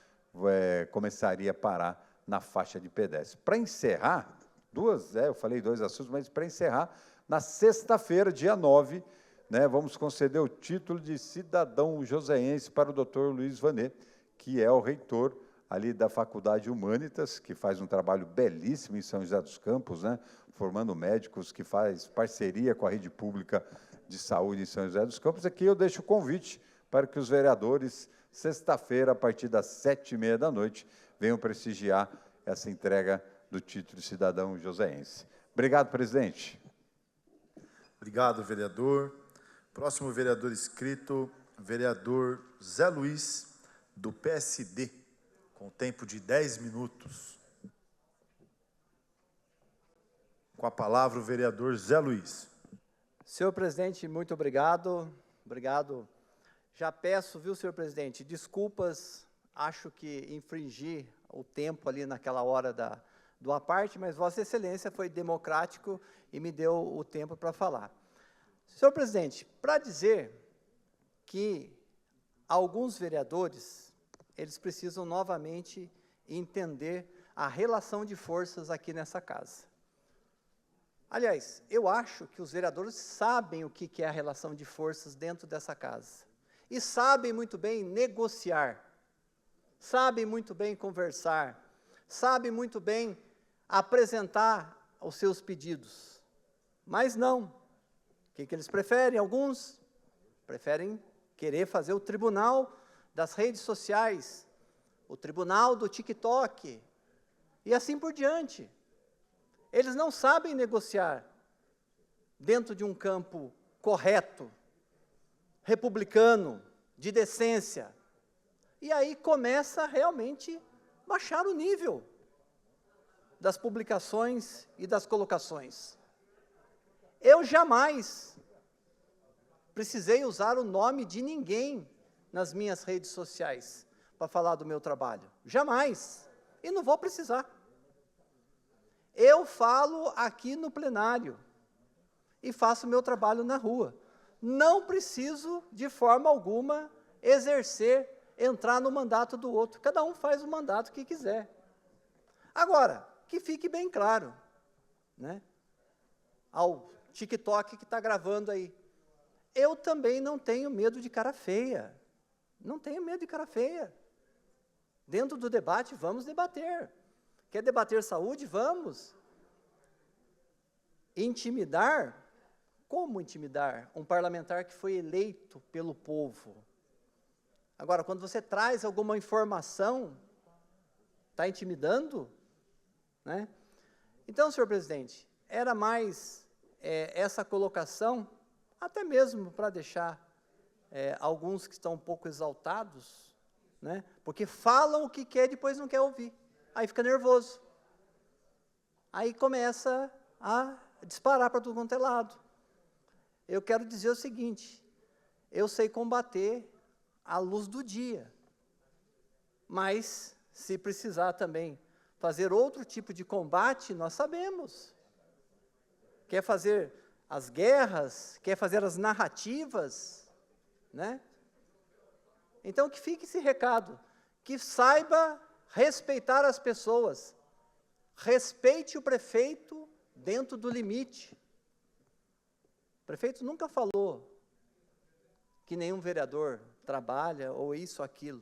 começaria a parar na faixa de pedestre. Para encerrar, eu falei 2 assuntos, mas para encerrar, na sexta-feira, dia 9, né, vamos conceder o título de cidadão joseense para o Dr. Luiz Vanet, que é o reitor ali da Faculdade Humanitas, que faz um trabalho belíssimo em São José dos Campos, né, formando médicos, que faz parceria com a rede pública de saúde em São José dos Campos. Aqui eu deixo o convite para que os vereadores, sexta-feira, a partir das 7h30 da noite, venham prestigiar essa entrega do título de cidadão joseense. Obrigado, presidente. Obrigado, vereador. Próximo vereador inscrito, vereador Zé Luiz, do PSD, com tempo de 10 minutos. Com a palavra, o vereador Zé Luiz. Senhor presidente, muito obrigado. Obrigado. Já peço, viu, senhor presidente, desculpas, acho que infringi o tempo ali naquela hora do aparte, mas Vossa Excelência foi democrático e me deu o tempo para falar. Senhor presidente, para dizer que alguns vereadores, eles precisam novamente entender a relação de forças aqui nessa casa. Aliás, eu acho que os vereadores sabem o que é a relação de forças dentro dessa casa. E sabem muito bem negociar, sabem muito bem conversar, sabem muito bem apresentar os seus pedidos. Mas não. O que eles preferem? Alguns preferem querer fazer o tribunal das redes sociais, o tribunal do TikTok, e assim por diante. Eles não sabem negociar dentro de um campo correto, republicano, de decência. E aí começa realmente a baixar o nível das publicações e das colocações. Eu jamais precisei usar o nome de ninguém nas minhas redes sociais para falar do meu trabalho. Jamais. E não vou precisar. Eu falo aqui no plenário e faço o meu trabalho na rua. Não preciso, de forma alguma, entrar no mandato do outro. Cada um faz o mandato que quiser. Agora, que fique bem claro, né, ao TikTok que está gravando aí, eu também não tenho medo de cara feia. Não tenho medo de cara feia. Dentro do debate, vamos debater. Quer debater saúde? Vamos. Intimidar? Como intimidar um parlamentar que foi eleito pelo povo? Agora, quando você traz alguma informação, está intimidando? Né? Então, senhor presidente, era mais essa colocação, até mesmo para deixar alguns que estão um pouco exaltados, né? Porque falam o que quer e depois não quer ouvir. Aí fica nervoso. Aí começa a disparar para tudo quanto é lado. Eu quero dizer o seguinte, eu sei combater à luz do dia, mas se precisar também fazer outro tipo de combate, nós sabemos. Quer fazer as guerras, quer fazer as narrativas, né? Então que fique esse recado, que saiba respeitar as pessoas, respeite o prefeito dentro do limite. O prefeito nunca falou que nenhum vereador trabalha ou isso ou aquilo.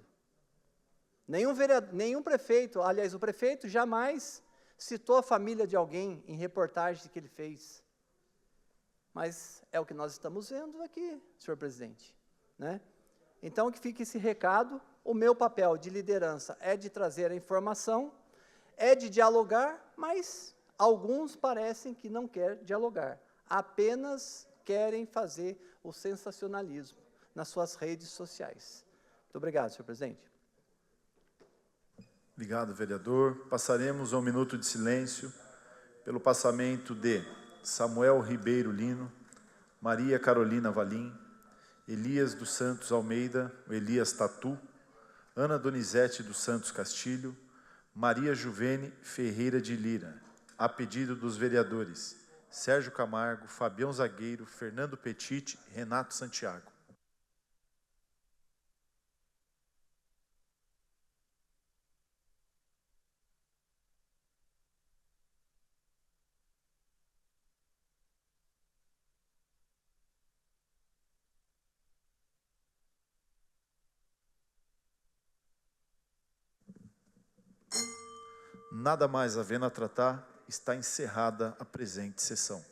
Nenhum prefeito, aliás, o prefeito jamais citou a família de alguém em reportagem que ele fez. Mas é o que nós estamos vendo aqui, senhor presidente, né? Então, que fique esse recado o meu papel de liderança é de trazer a informação, é de dialogar, mas alguns parecem que não querem dialogar, apenas querem fazer o sensacionalismo nas suas redes sociais. Muito obrigado, senhor presidente. Obrigado, vereador. Passaremos a um minuto de silêncio pelo passamento de Samuel Ribeiro Lino, Maria Carolina Valim, Elias dos Santos Almeida, Elias Tatu, Ana Donizete dos Santos Castilho, Maria Juvene Ferreira de Lira, a pedido dos vereadores Sérgio Camargo, Fabião Zagueiro, Fernando Petit e Renato Santiago. Nada mais havendo a tratar, está encerrada a presente sessão.